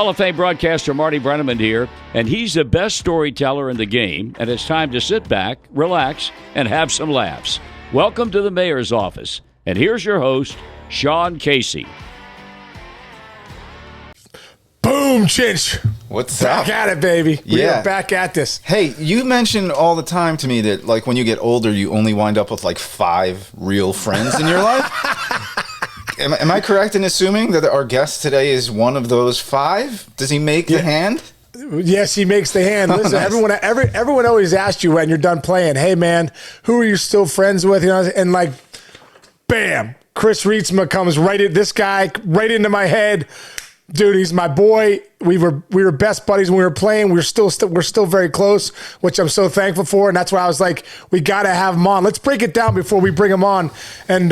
Hall of Fame broadcaster Marty Brenneman here, and he's the best storyteller in the game, and it's time to sit back, relax, and have some laughs. Welcome to the Mayor's Office, and here's your host, Sean Casey. Boom, Chinch. What's back up? At it, baby. We are back at this. Hey, you mention all the time to me that, like, when you get older, you only wind up with, like, 5 real friends in your life. Am I correct in assuming that our guest today is one of those 5? Does he make the hand? Yes, he makes the hand. Listen, nice. everyone always asks you when you're done playing, hey, man, who are you still friends with? You know, and like, bam, Chris Reitsma comes right into my head. Dude, he's my boy. We were best buddies when we were playing. We're still very close, which I'm so thankful for. And that's why I was like, we got to have him on. Let's break it down before we bring him on. And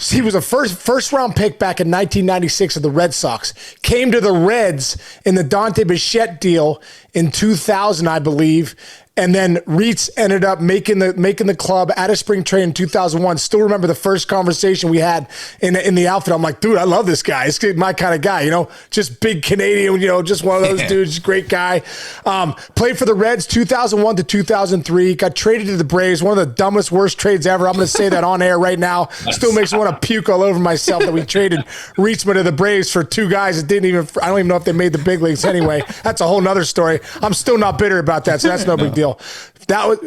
he was a first round pick back in 1996 of the Red Sox. Came to the Reds in the Dante Bichette deal in 2000, I believe. And then Reitz ended up making the club at a spring training in 2001. Still remember the first conversation we had in the outfit. I'm like, dude, I love this guy. He's my kind of guy, you know, just big Canadian, you know, just one of those dudes, great guy. Played for the Reds 2001 to 2003. Got traded to the Braves, one of the dumbest, worst trades ever. I'm going to say that on air right now. Still makes me want to puke all over myself that we traded Reitzma to the Braves for 2 guys that I don't even know if they made the big leagues anyway. That's a whole nother story. I'm still not bitter about that, so that's no big deal.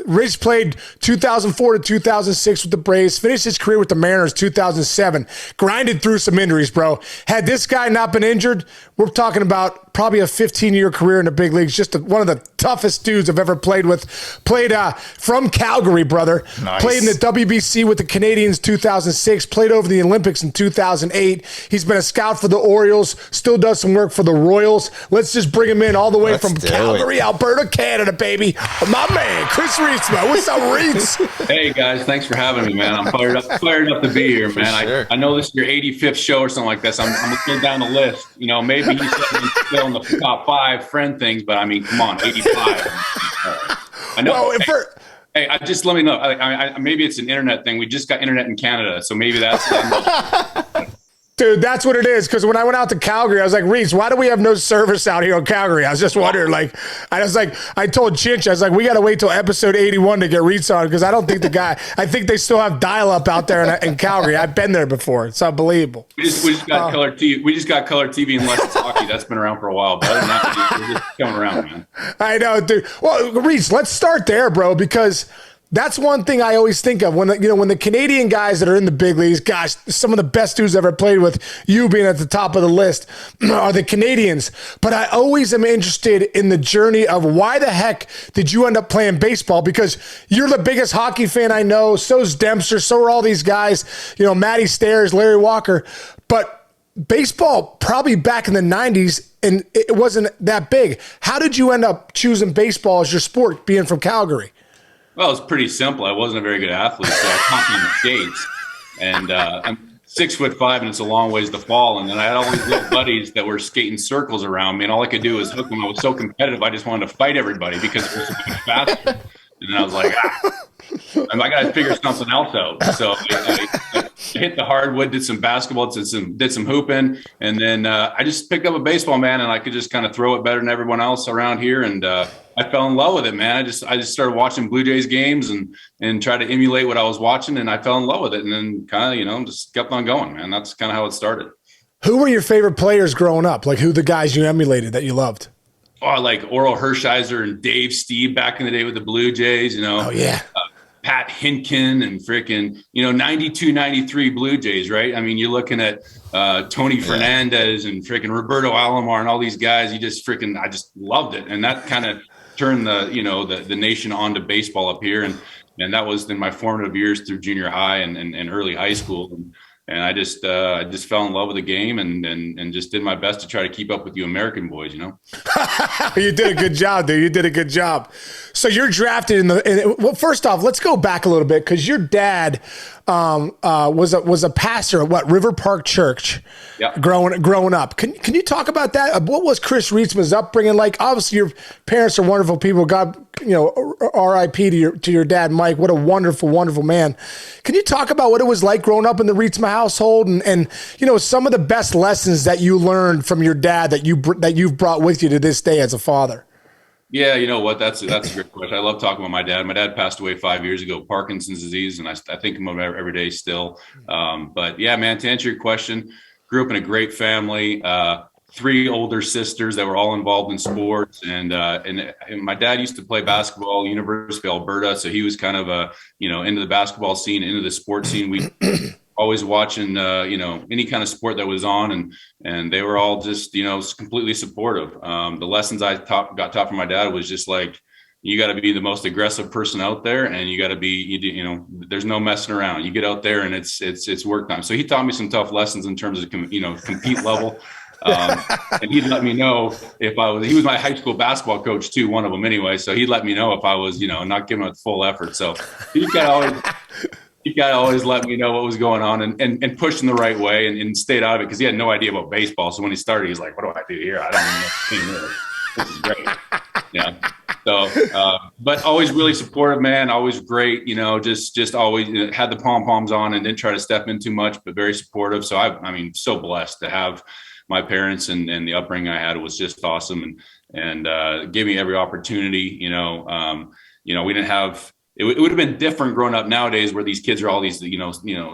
Rich played 2004 to 2006 with the Braves, finished his career with the Mariners 2007, grinded through some injuries, bro. Had this guy not been injured, we're talking about probably a 15-year career in the big leagues. Just one of the toughest dudes I've ever played with. Played from Calgary, brother. Nice. Played in the WBC with the Canadians 2006. Played over the Olympics in 2008. He's been a scout for the Orioles. Still does some work for the Royals. Let's just bring him in all the way from Calgary, Alberta, Canada, baby. My man, Chris Reitsma. What's up, Reitz? Hey, guys. Thanks for having me, man. I'm fired up to be here, man. Sure. I know this is your 85th show or something like this. I'm looking down the list. You know, maybe he's still in the top 5 friend things, but I mean, come on, 85. I know. Well, hey, just let me know. Maybe it's an internet thing. We just got internet in Canada, so maybe that's. Dude, that's what it is. Because when I went out to Calgary, I was like, Reitz, why do we have no service out here in Calgary? I was just wondering. I told Chinch, I was like, we got to wait till episode 81 to get Reitz on because I don't think I think they still have dial-up out there in Calgary. I've been there before. It's unbelievable. We just got color TV. We just got color TV and less hockey. That's been around for a while, but other than that, we're just coming around, man. I know, dude. Well, Reitz, let's start there, bro, because that's one thing I always think of when the Canadian guys that are in the big leagues, gosh, some of the best dudes I've ever played with, you being at the top of the list, are the Canadians. But I always am interested in the journey of why the heck did you end up playing baseball? Because you're the biggest hockey fan I know. So's Dempster. So are all these guys. You know, Matty Stairs, Larry Walker. But baseball, probably back in the 90s, and it wasn't that big. How did you end up choosing baseball as your sport, being from Calgary? Well, it's pretty simple. I wasn't a very good athlete, so I caught me in the States. And I'm 6'5", and it's a long ways to fall. And then I had all these little buddies that were skating circles around me, and all I could do was hook them. I was so competitive, I just wanted to fight everybody because it was so much faster. And then I was like, I got to figure something else out. So I hit the hardwood, did some basketball, did some hooping, and then I just picked up a baseball, man, and I could just kind of throw it better than everyone else around here. And I fell in love with it, man. I just started watching Blue Jays games and try to emulate what I was watching, and I fell in love with it. And then kind of, just kept on going, man. That's kind of how it started. Who were your favorite players growing up? Like, who the guys you emulated that you loved? Oh, like Oral Hershiser and Dave Steve back in the day with the Blue Jays, Oh, yeah. Pat Hinkin and freaking, 92, 93 Blue Jays, right? I mean, you're looking at Tony Fernandez and freaking Roberto Alomar and all these guys. I just loved it. And that kind of turned the nation onto baseball up here. And that was in my formative years through junior high and early high school. And I just fell in love with the game and just did my best to try to keep up with you American boys, You did a good job, dude. You did a good job. So you're drafted well, first off, let's go back a little bit because your dad was a pastor at River Park Church. Yep. Growing up. Can you talk about that? What was Chris Reitzma's upbringing like? Obviously, your parents are wonderful people. God, R.I.P. to your dad, Mike. What a wonderful, wonderful man. Can you talk about what it was like growing up in the Reitzma household, and some of the best lessons that you learned from your dad that you've brought with you to this day as a father? Yeah, you know what? That's a great question. I love talking about my dad. My dad passed away 5 years ago, Parkinson's disease, and I think of him every day still. But yeah, man, to answer your question, grew up in a great family. 3 older sisters that were all involved in sports, and my dad used to play basketball, University of Alberta, so he was kind of into the basketball scene, into the sports scene. We always watching any kind of sport that was on, and they were all just completely supportive. The lessons I got taught from my dad was just like, you got to be the most aggressive person out there, and you got to be, there's no messing around. You get out there and it's work time. So he taught me some tough lessons in terms of compete level. And he'd let me know if he was my high school basketball coach too, one of them anyway. So he'd let me know if I was, not giving it full effort. So he got to always let me know what was going on and push in the right way and stayed out of it, because he had no idea about baseball. So when he started, he's like, what do I do here? I don't even know. This is great. Yeah. So, but always really supportive, man. Always great. Just always had the pom-poms on and didn't try to step in too much, but very supportive. So so blessed to have my parents, and the upbringing I had was just awesome, and gave me every opportunity. We didn't have. It would have been different growing up nowadays, where these kids are all these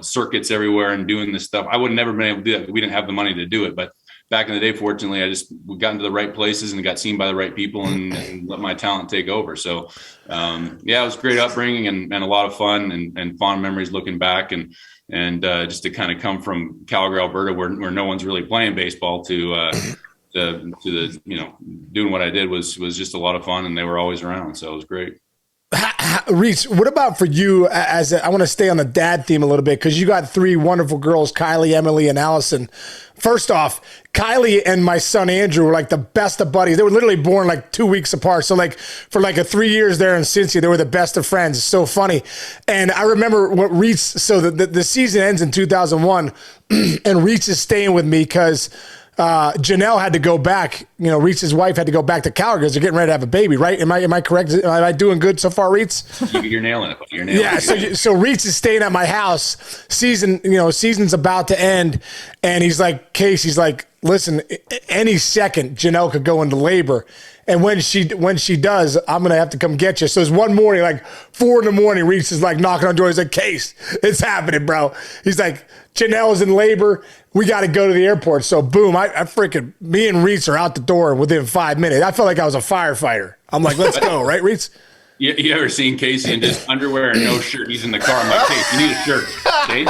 circuits everywhere and doing this stuff. I would have never been able to do that. We didn't have the money to do it, but back in the day, fortunately, we got into the right places and got seen by the right people, and let my talent take over. So, it was a great upbringing and a lot of fun and fond memories looking back, and just to kind of come from Calgary, Alberta, where no one's really playing baseball, to the doing what I did was just a lot of fun, and they were always around. So it was great. Reitz, what about for you? I want to stay on the dad theme a little bit, because you got 3 wonderful girls, Kylie, Emily, and Allison. First off, Kylie and my son Andruw were like the best of buddies. They were literally born like 2 weeks apart. So for a 3 years there in Cincy, they were the best of friends. It's so funny. And I remember what Reitz, so the season ends in 2001, and Reitz is staying with me because Janelle had to go back. Reitz's wife had to go back to Calgary because they're getting ready to have a baby, right? Am I correct? Am I doing good so far, Reitz? You're nailing it. Yeah. So Reitz is staying at my house. Season's about to end, and he's like, Case, he's like, listen, any second Janelle could go into labor. And when she does, I'm going to have to come get you. So it's one morning, like 4 a.m, Reitz is like knocking on the door. He's like, Case, it's happening, bro. He's like, Janelle's in labor. We got to go to the airport. So boom, me and Reitz are out the door within 5 minutes. I felt like I was a firefighter. I'm like, let's go, right, Reitz? You ever seen Casey in just underwear and no shirt? He's in the car. I'm like, Case, you need a shirt. Okay?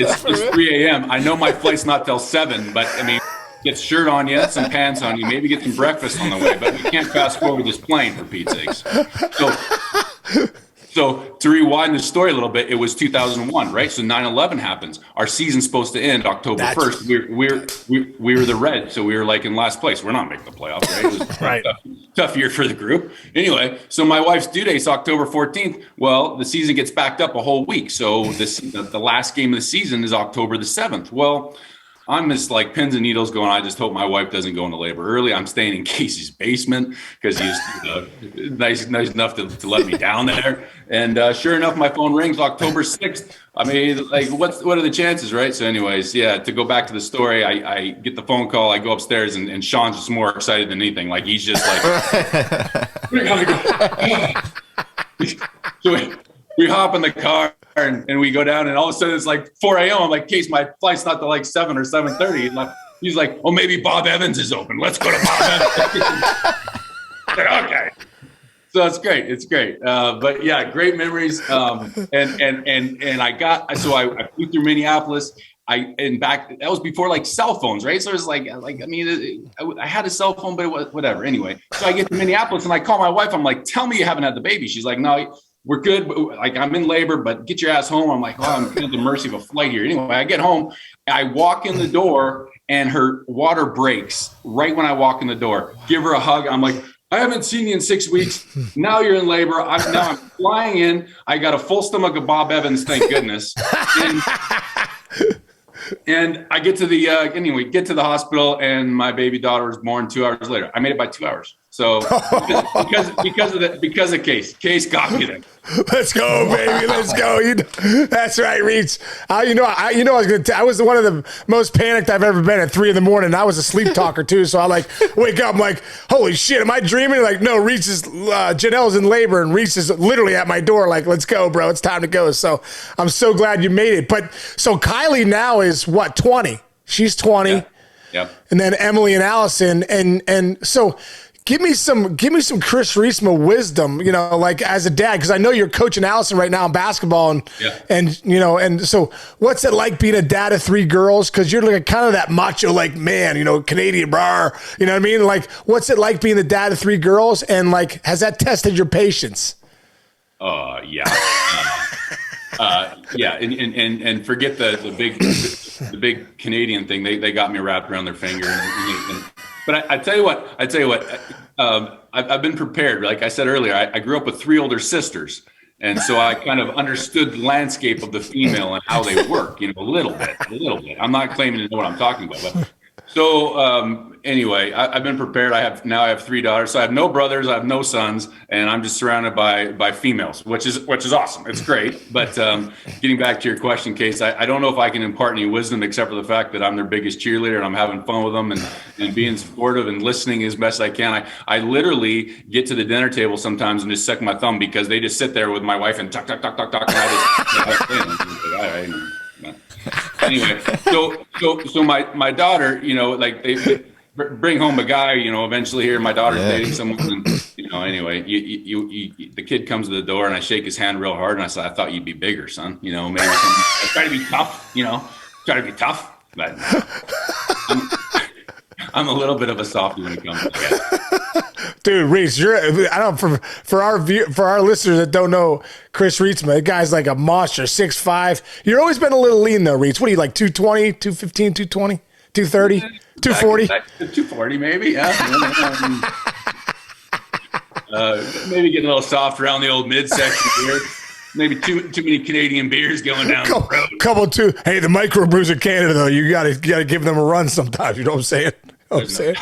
It's 3 a.m. I know my flight's not till 7, but get a shirt on you, some pants on you, maybe get some breakfast on the way, but we can't fast forward this plane, for Pete's sakes. So to rewind the story a little bit, it was 2001, right? So 9/11 happens. Our season's supposed to end October 1st. We were the Reds, so we were like in last place. We're not making the playoffs, right? It was right. Tough year for the group. Anyway, so my wife's due date's October 14th. Well, the season gets backed up a whole week. So the last game of the season is October the 7th. Well, I'm just like pins and needles going, I just hope my wife doesn't go into labor early. I'm staying in Casey's basement because he's nice enough to let me down there. And sure enough, my phone rings October 6th. What are the chances, right? So anyways, to go back to the story, I get the phone call. I go upstairs and Sean's just more excited than anything. Like he's just like, we gotta go. So we hop in the car. And we go down, and all of a sudden it's like 4 a.m. I'm like, Case, my flight's not till like 7 or 7:30. He's like, oh, maybe Bob Evans is open. Let's go to Bob Evans. Like, okay. So it's great. It's great. But yeah, great memories. And I flew through Minneapolis. That was before like cell phones, right? So it was I had a cell phone, but whatever. Anyway, so I get to Minneapolis and I call my wife. I'm like, tell me you haven't had the baby. She's like, no, we're good. Like I'm in labor, but get your ass home. I'm like, I'm at the mercy of a flight here. Anyway, I get home, I walk in the door and her water breaks right when I walk in the door. Give her a hug. I'm like, I haven't seen you in 6 weeks. Now you're in labor. I'm flying in. I got a full stomach of Bob Evans, thank goodness. And I get to get to the hospital, and my baby daughter was born 2 hours later. I made it by 2 hours. So because of Case got me there. Let's go, baby. Let's go. That's right, Reitz. I was one of the most panicked I've ever been at 3 a.m. I was a sleep talker too. So I wake up. I'm like, holy shit, am I dreaming? Like, no, Janelle's in labor, and Reitz is literally at my door. Like, let's go, bro. It's time to go. So I'm so glad you made it. But so Kylie now is what, 20? She's 20. Yeah. Yep. And then Emily and Allison. And so Give me some Chris Reitsma wisdom, like as a dad, because I know you're coaching Allison right now in basketball, and so what's it like being a dad of 3 girls? Because you're like kind of that macho like man, Canadian bar, you know what I mean? Like, what's it like being the dad of 3 girls, and like has that tested your patience? Yeah. Yeah, and forget the big Canadian thing. They got me wrapped around their finger. But I tell you what, I've been prepared. Like I said earlier, I grew up with 3 older sisters, and so I kind of understood the landscape of the female and how they work, a little bit. I'm not claiming to know what I'm talking about, but so anyway, I've been prepared. I have 3 daughters, so I have no brothers, I have no sons, and I'm just surrounded by females, which is awesome. It's great. But getting back to your question, Case, I don't know if I can impart any wisdom except for the fact that I'm their biggest cheerleader, and I'm having fun with them and being supportive and listening as best I can. I literally get to the dinner table sometimes and just suck my thumb because they just sit there with my wife and talk, and I just all right. Anyway, so my daughter, like they bring home a guy, eventually here. My daughter's dating someone, and anyway, the kid comes to the door, and I shake his hand real hard, and I said, I thought you'd be bigger, son. Maybe I try to be tough. Try to be tough, but I'm a little bit of a softie when it comes to that. Dude, Reitz, for our listeners that don't know Chris Reitsma, the guy's like a monster, 6'5". You've always been a little lean though, Reitz. What are you, like 220, 215, 220, 230, 240? 240 maybe, yeah. Maybe getting a little soft around the old midsection here. Maybe too many Canadian beers going down the road. Hey, the microbrews of Canada though, you gotta give them a run sometimes. You know what I'm saying?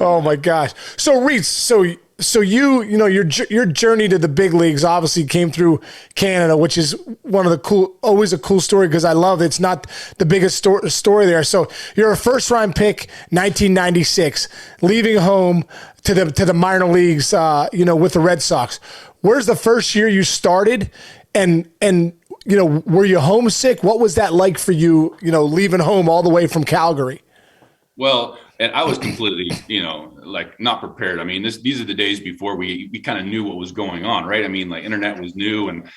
Oh my gosh. So Reitz, so your journey to the big leagues obviously came through Canada, which is one of the always a cool story because I love it. It's not the biggest story there. So you're a first round pick, 1996, leaving home to the minor leagues, with the Red Sox. Where's the first year you started, and were you homesick? What was that like for you? Leaving home all the way from Calgary. Well, and I was completely, like not prepared. I mean, these are the days before we kind of knew what was going on, right? I mean, like internet was new, and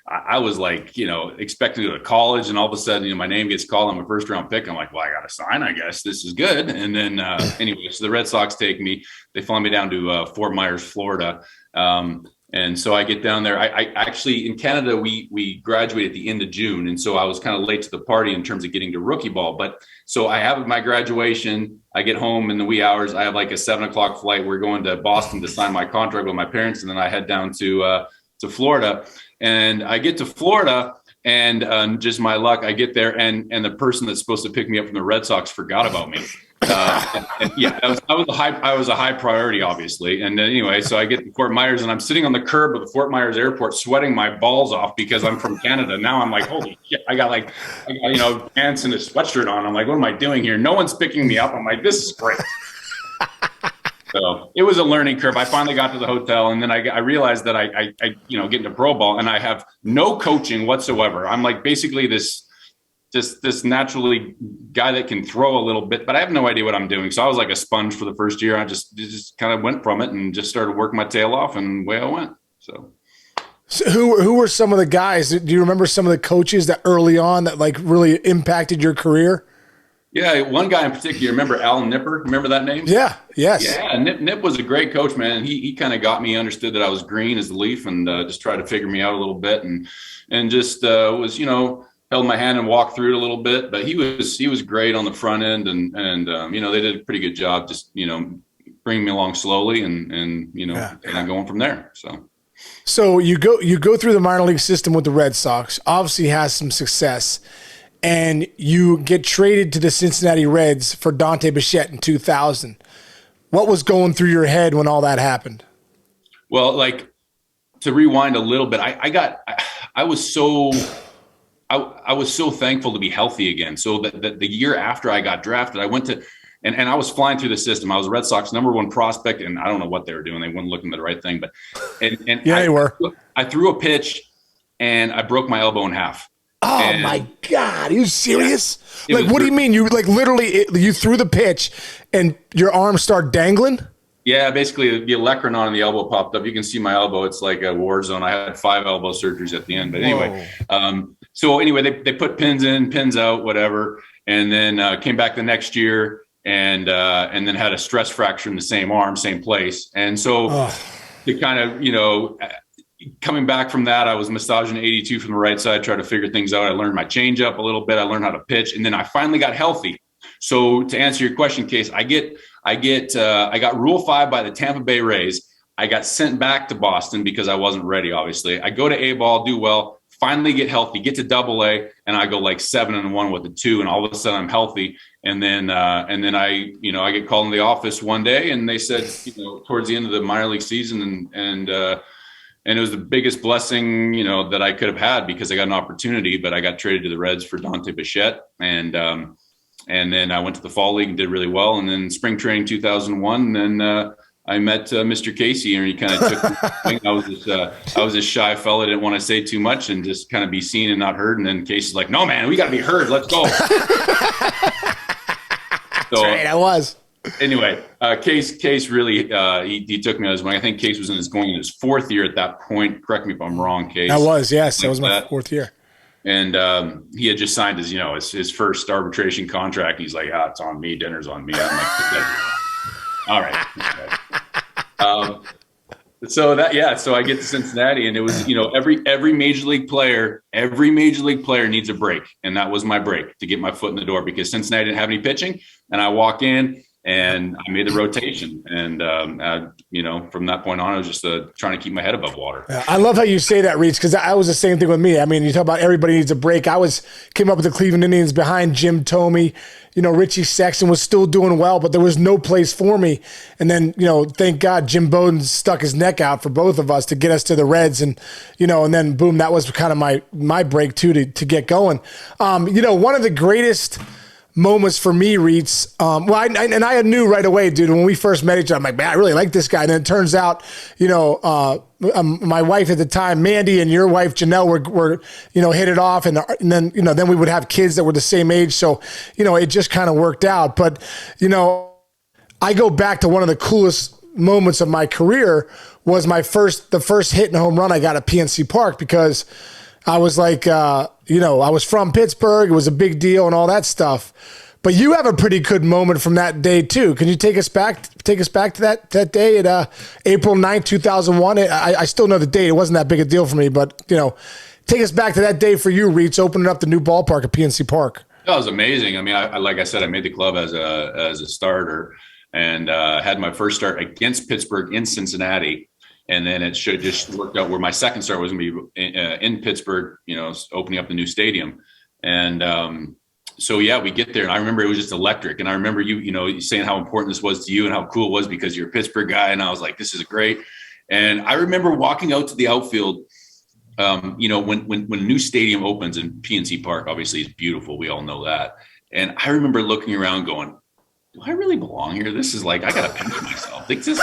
I was like, expecting to go to college, and all of a sudden, my name gets called. I'm a first round pick. I'm like, well, I got to sign. I guess this is good. And then anyway, so the Red Sox take me. They fly me down to Fort Myers, Florida. And so I get down there. I actually, in Canada, we graduate at the end of June. And so I was kind of late to the party in terms of getting to rookie ball. But so I have my graduation. I get home in the wee hours. I have like a 7:00 flight. We're going to Boston to sign my contract with my parents. And then I head down to Florida. And I get to Florida, and just my luck, I get there, and the person that's supposed to pick me up from the Red Sox forgot about me. I was a high priority, obviously. And anyway, so I get to Fort Myers, and I'm sitting on the curb of the Fort Myers airport, sweating my balls off because I'm from Canada. Now I'm like, holy shit! I got pants and a sweatshirt on. I'm like, what am I doing here? No one's picking me up. I'm like, this is great. So it was a learning curve. I finally got to the hotel, and then I realized that I get into pro ball, and I have no coaching whatsoever. I'm like basically this naturally guy that can throw a little bit, but I have no idea what I'm doing. So I was like a sponge for the first year. I just kind of went from it and just started working my tail off, and away I went. So who were some of the guys? Do you remember some of the coaches that early on that like really impacted your career? Yeah, one guy in particular. Remember Alan Nipper? Remember that name? Yeah, yes. Yeah, Nip was a great coach, man. He kind of got me, understood that I was green as a leaf, and just tried to figure me out a little bit, and just was held my hand and walked through it a little bit. But he was great on the front end, and they did a pretty good job just bringing me along slowly, and and then going from there. So you go through the minor league system with the Red Sox, obviously has some success, and you get traded to the Cincinnati Reds for Dante Bichette in 2000. What was going through your head when all that happened? Well, like, to rewind a little bit, I was so thankful to be healthy again. So that the year after I got drafted, I went to, and I was flying through the system. I was a Red Sox #1 prospect, and I don't know what they were doing. They weren't looking at the right thing, but they were. I threw a pitch and I broke my elbow in half. Oh my God. Are you serious? Yeah, like, what do you mean? You like literally, you threw the pitch and your arm started dangling? Yeah, basically the olecranon on the elbow popped up. You can see my elbow. It's like a war zone. I had 5 elbow surgeries at the end. But anyway, they put pins in, pins out, whatever. And then came back the next year and then had a stress fracture in the same arm, same place. And so to kind of, coming back from that, I was massaging 82 from the right side, tried to figure things out. I learned my changeup a little bit. I learned how to pitch, and then I finally got healthy. So to answer your question, Case, I got Rule 5 by the Tampa Bay Rays. I got sent back to Boston because I wasn't ready. Obviously, I go to A-ball, do well, finally get healthy, get to AA, and I go like 7-1 with the 2, and all of a sudden I'm healthy. And then I get called in the office one day, and they said, towards the end of the minor league season, and it was the biggest blessing, that I could have had, because I got an opportunity, but I got traded to the Reds for Dante Bichette. And then I went to the fall league and did really well. And then spring training 2001, and then I met Mr. Casey, and he kind of took me. I was this shy fella, didn't want to say too much and just kind of be seen and not heard. And then Casey's like, "No, man, we got to be heard. Let's go." That's right, I was. Anyway, Case really he took me as when I think Case was going in his 4th year at that point. Correct me if I'm wrong, Case. That was that was my 4th year. And he had just signed his first arbitration contract. He's like, "It's on me. Dinner's on me." I'm like, "All right." So I get to Cincinnati, and it was every major league player needs a break, and that was my break to get my foot in the door, because Cincinnati didn't have any pitching, and I walk in. And I made the rotation. And, from that point on, I was just trying to keep my head above water. Yeah, I love how you say that, Reitz, because I was the same thing with me. I mean, you talk about everybody needs a break. Came up with the Cleveland Indians behind Jim Thome. Richie Sexton was still doing well, but there was no place for me. And then, thank God Jim Bowden stuck his neck out for both of us to get us to the Reds. And, and then boom, that was kind of my break too, to get going. One of the greatest moments for me, Reitz. I knew right away, dude, when we first met each other, I'm like, man, I really like this guy. And then it turns out, my wife at the time, Mandy, and your wife, Janelle, were hit it off. And then, then we would have kids that were the same age. So, it just kind of worked out. But, I go back to one of the coolest moments of my career was the first hit and home run I got at PNC Park, because I was like, I was from Pittsburgh. It was a big deal and all that stuff. But you have a pretty good moment from that day too. Can you take us back to that day at April 9th, 2001? I still know the date. It wasn't that big a deal for me, but take us back to that day for you, Reitz, opening up the new ballpark at PNC Park. That was amazing. I mean, like I said, I made the club as a starter, and had my first start against Pittsburgh in Cincinnati. And then it should just worked out where my second start was going to be in Pittsburgh, opening up the new stadium. And so, we get there. And I remember it was just electric. And I remember you saying how important this was to you and how cool it was because you're a Pittsburgh guy. And I was like, this is great. And I remember walking out to the outfield, when a new stadium opens in PNC Park, obviously it's beautiful. We all know that. And I remember looking around going, do I really belong here? This is like, I got to pinch myself. Like, this is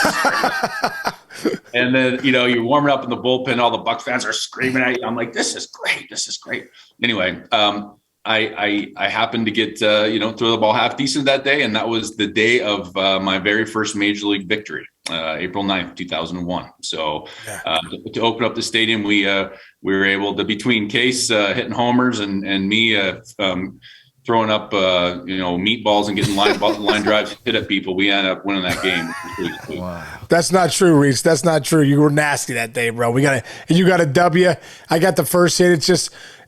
and then, you're warming up in the bullpen. All the Bucs fans are screaming at you. I'm like, this is great. This is great. Anyway, I happened to get, throw the ball half decent that day. And that was the day of my very first major league victory, April 9th, 2001. So to open up the stadium, we were able to, between Case hitting homers and me throwing up, meatballs and getting line drives hit at people, we ended up winning that game. Wow. That's not true, Reitz. That's not true. You were nasty that day, bro. You got a W. I got the first hit.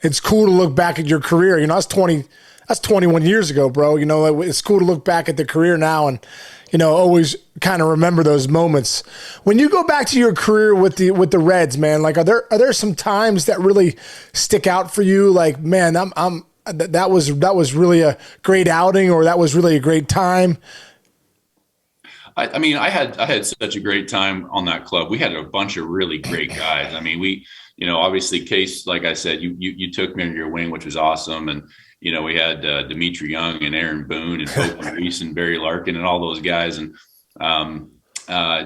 It's cool to look back at your career. That's 21 years ago, bro. It's cool to look back at the career now and, always kind of remember those moments. When you go back to your career with the Reds, man, like are there some times that really stick out for you? Like, man, that was really a great outing, or that was really a great time. I mean, I had such a great time on that club. We had a bunch of really great guys. I mean, we, obviously Case, like I said, you took me under your wing, which was awesome. And, we had Dimitri Young and Aaron Boone and Hope Reese and Barry Larkin and all those guys. And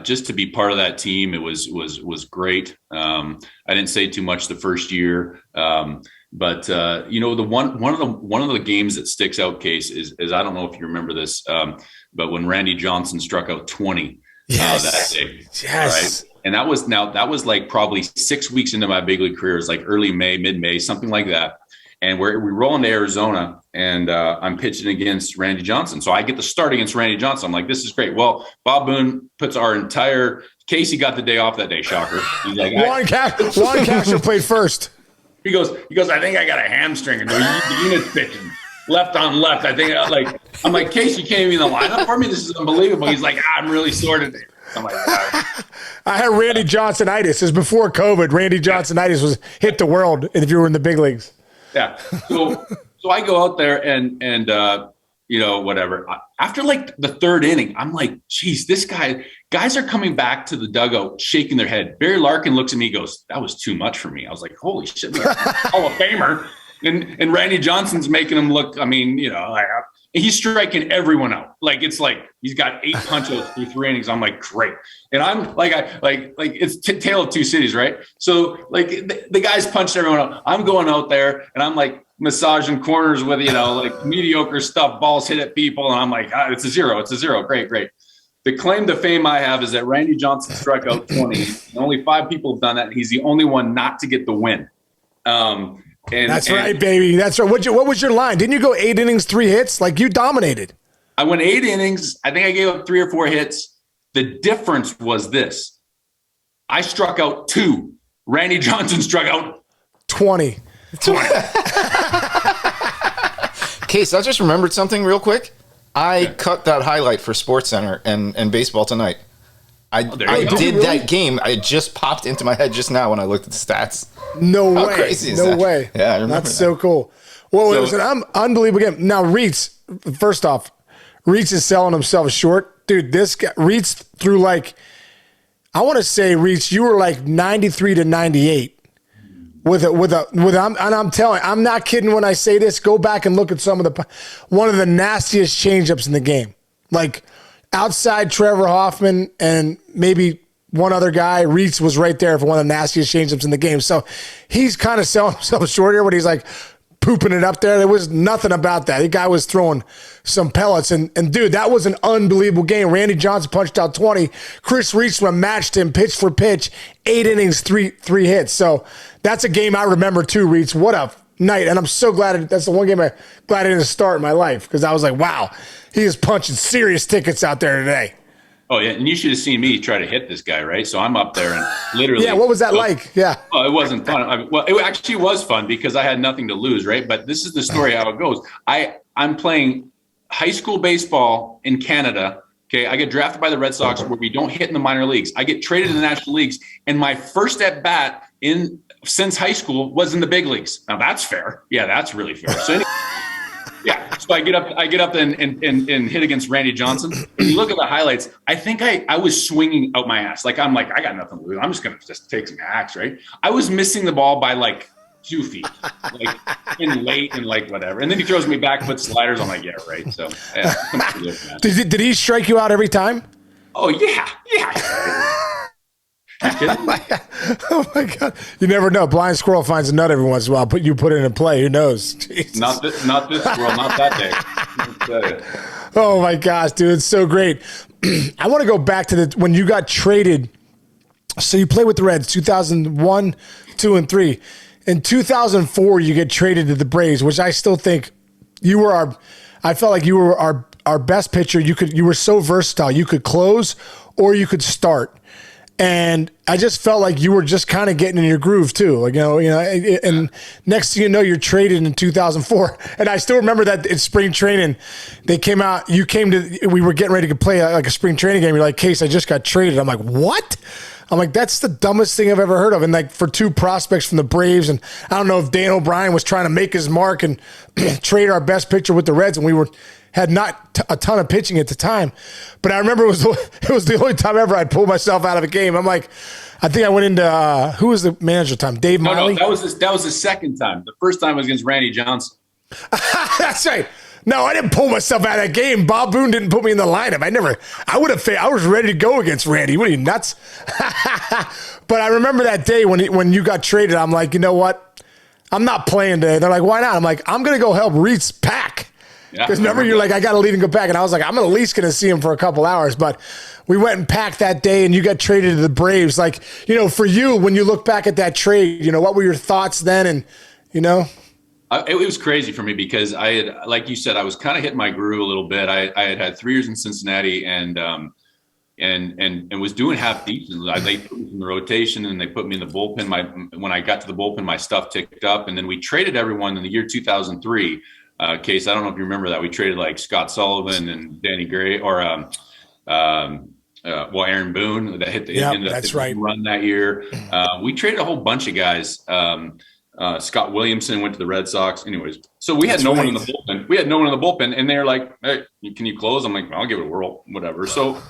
just to be part of that team, it was great. I didn't say too much the first year. But the one of the games that sticks out, Case, is I don't know if you remember this, but when Randy Johnson struck out 20 that day, yes, right? And that was like probably 6 weeks into my big league career. It was like early May, mid-May, something like that. And we roll into Arizona, and I'm pitching against Randy Johnson. So I get the start against Randy Johnson. I'm like, this is great. Well, Bob Boone puts our entire Casey got the day off that day. Shocker. He's like, Juan Castro played first. He goes, I think I got a hamstring. And the unit's pitching left on left. I think I'm like, Casey, you can't even in the lineup for me. This is unbelievable. He's like, I'm really sore today. I'm like, I had Randy Johnsonitis. It was before COVID. Randy Johnsonitis was hit the world if you were in the big leagues. Yeah. So I go out there and whatever. After like the third inning, I'm like, geez, guys are coming back to the dugout, shaking their head. Barry Larkin looks at me, goes, that was too much for me. I was like, holy shit, we got a Hall of Famer. And Randy Johnson's making him look, I mean, he's striking everyone out. Like, it's like he's got 8 punch-outs through 3 innings. I'm like, great. And I'm like, it's tale of two cities, right? So like the guys punched everyone out. I'm going out there and I'm like massaging corners with, like mediocre stuff, balls hit at people. And I'm like, it's a zero. Great. The claim to fame I have is that Randy Johnson struck out 20. And only 5 people have done that. And he's the only one not to get the win. That's right, baby. That's right. What was your line? Didn't you go 8 innings, 3 hits? Like, you dominated. I went 8 innings. I think I gave up 3 or 4 hits. The difference was this. I struck out 2. Randy Johnson struck out 20. Case, I just remembered something real quick. I cut that highlight for SportsCenter and Baseball Tonight. I did that game. It just popped into my head just now when I looked at the stats. No How way. crazy is no that? way. Yeah, I remember That's that. so cool. Well, it was an unbelievable game. Now, Reitz, first off, Reitz is selling himself short. Dude, this guy, Reitz threw like, I want to say, Reitz, you were like 93 to 98 I'm telling you, I'm not kidding when I say this. Go back and look at one of the nastiest changeups in the game. Like, outside Trevor Hoffman and maybe one other guy, Reitz was right there for one of the nastiest changeups in the game. So he's kind of selling himself short here when he's like pooping it up there. There was nothing about that. The guy was throwing some pellets. And dude, that was an unbelievable game. Randy Johnson punched out 20. Chris Reitsma matched him pitch for pitch, 8 innings, three hits. So that's a game I remember too, Reitz. What a night. And I'm so glad that's the one game I didn't start in my life, because I was like, wow, he is punching serious tickets out there today. Oh, yeah. And you should have seen me try to hit this guy, right? So I'm up there and literally. Yeah, what was that like? Yeah. Oh, it wasn't fun. Well, it actually was fun because I had nothing to lose, right? But this is the story how it goes. I'm playing high school baseball in Canada. Okay. I get drafted by the Red Sox where we don't hit in the minor leagues. I get traded to the National Leagues, and my first at bat since high school was in the big leagues. Now that's fair. Yeah, that's really fair. So anyway, yeah. So I get up and hit against Randy Johnson. When you look at the highlights, I think I was swinging out my ass. Like, I'm like, I got nothing to lose. I'm just going to take some hacks, right? I was missing the ball by like 2 feet, like in late and like whatever. And then he throws me back, puts sliders. I'm like, yeah, right. So yeah. Did he strike you out every time? Oh yeah. Yeah. Oh my God! You never know. Blind squirrel finds a nut every once in a while. But you put it in play. Who knows? Jesus. Not this squirrel. Not that day. Oh my gosh, dude, it's so great. I want to go back to when you got traded. So you played with the Reds 2001, 2, and 3. In 2004, you get traded to the Braves, which I still think you were I felt like you were our best pitcher. You were so versatile. You could close or you could start. And I just felt like you were just kind of getting in your groove too. Like, and next thing you know, you're traded in 2004. And I still remember that in spring training, they came out, we were getting ready to play like a spring training game. You're like, Case, I just got traded. I'm like, what? I'm like, that's the dumbest thing I've ever heard of. And like for 2 prospects from the Braves. And I don't know if Dan O'Brien was trying to make his mark and trade our best pitcher with the Reds. And we had not a ton of pitching at the time. But I remember it was the only time ever I'd pulled myself out of a game. I'm like, I think I went into, who was the manager at the time? Dave Miley? No, that was the second time. The first time was against Randy Johnson. That's right. No, I didn't pull myself out of that game. Bob Boone didn't put me in the lineup. I was ready to go against Randy. What are you, nuts? But I remember that day when you got traded, I'm like, you know what? I'm not playing today. They're like, why not? I'm like, I'm going to go help Reitz pack. Because remember, you're like, I got to leave and go back. And I was like, I'm at least going to see him for a couple hours. But we went and packed that day, and you got traded to the Braves. Like, for you, when you look back at that trade, what were your thoughts then? And, It was crazy for me because I had, like you said, I was kind of hitting my groove a little bit. I had 3 years in Cincinnati and was doing half decent. They put me in the rotation and they put me in the bullpen. When I got to the bullpen, my stuff ticked up, and then we traded everyone in the year 2003. Case, I don't know if you remember that. We traded like Scott Sullivan and Danny Gray or Aaron Boone that hit the run that year. We traded a whole bunch of guys. Scott Williamson went to the Red Sox. Anyways, so we had no one in the bullpen. We had no one in the bullpen, and they're like, "Hey, can you close?" I'm like, "I'll give it a whirl, whatever." So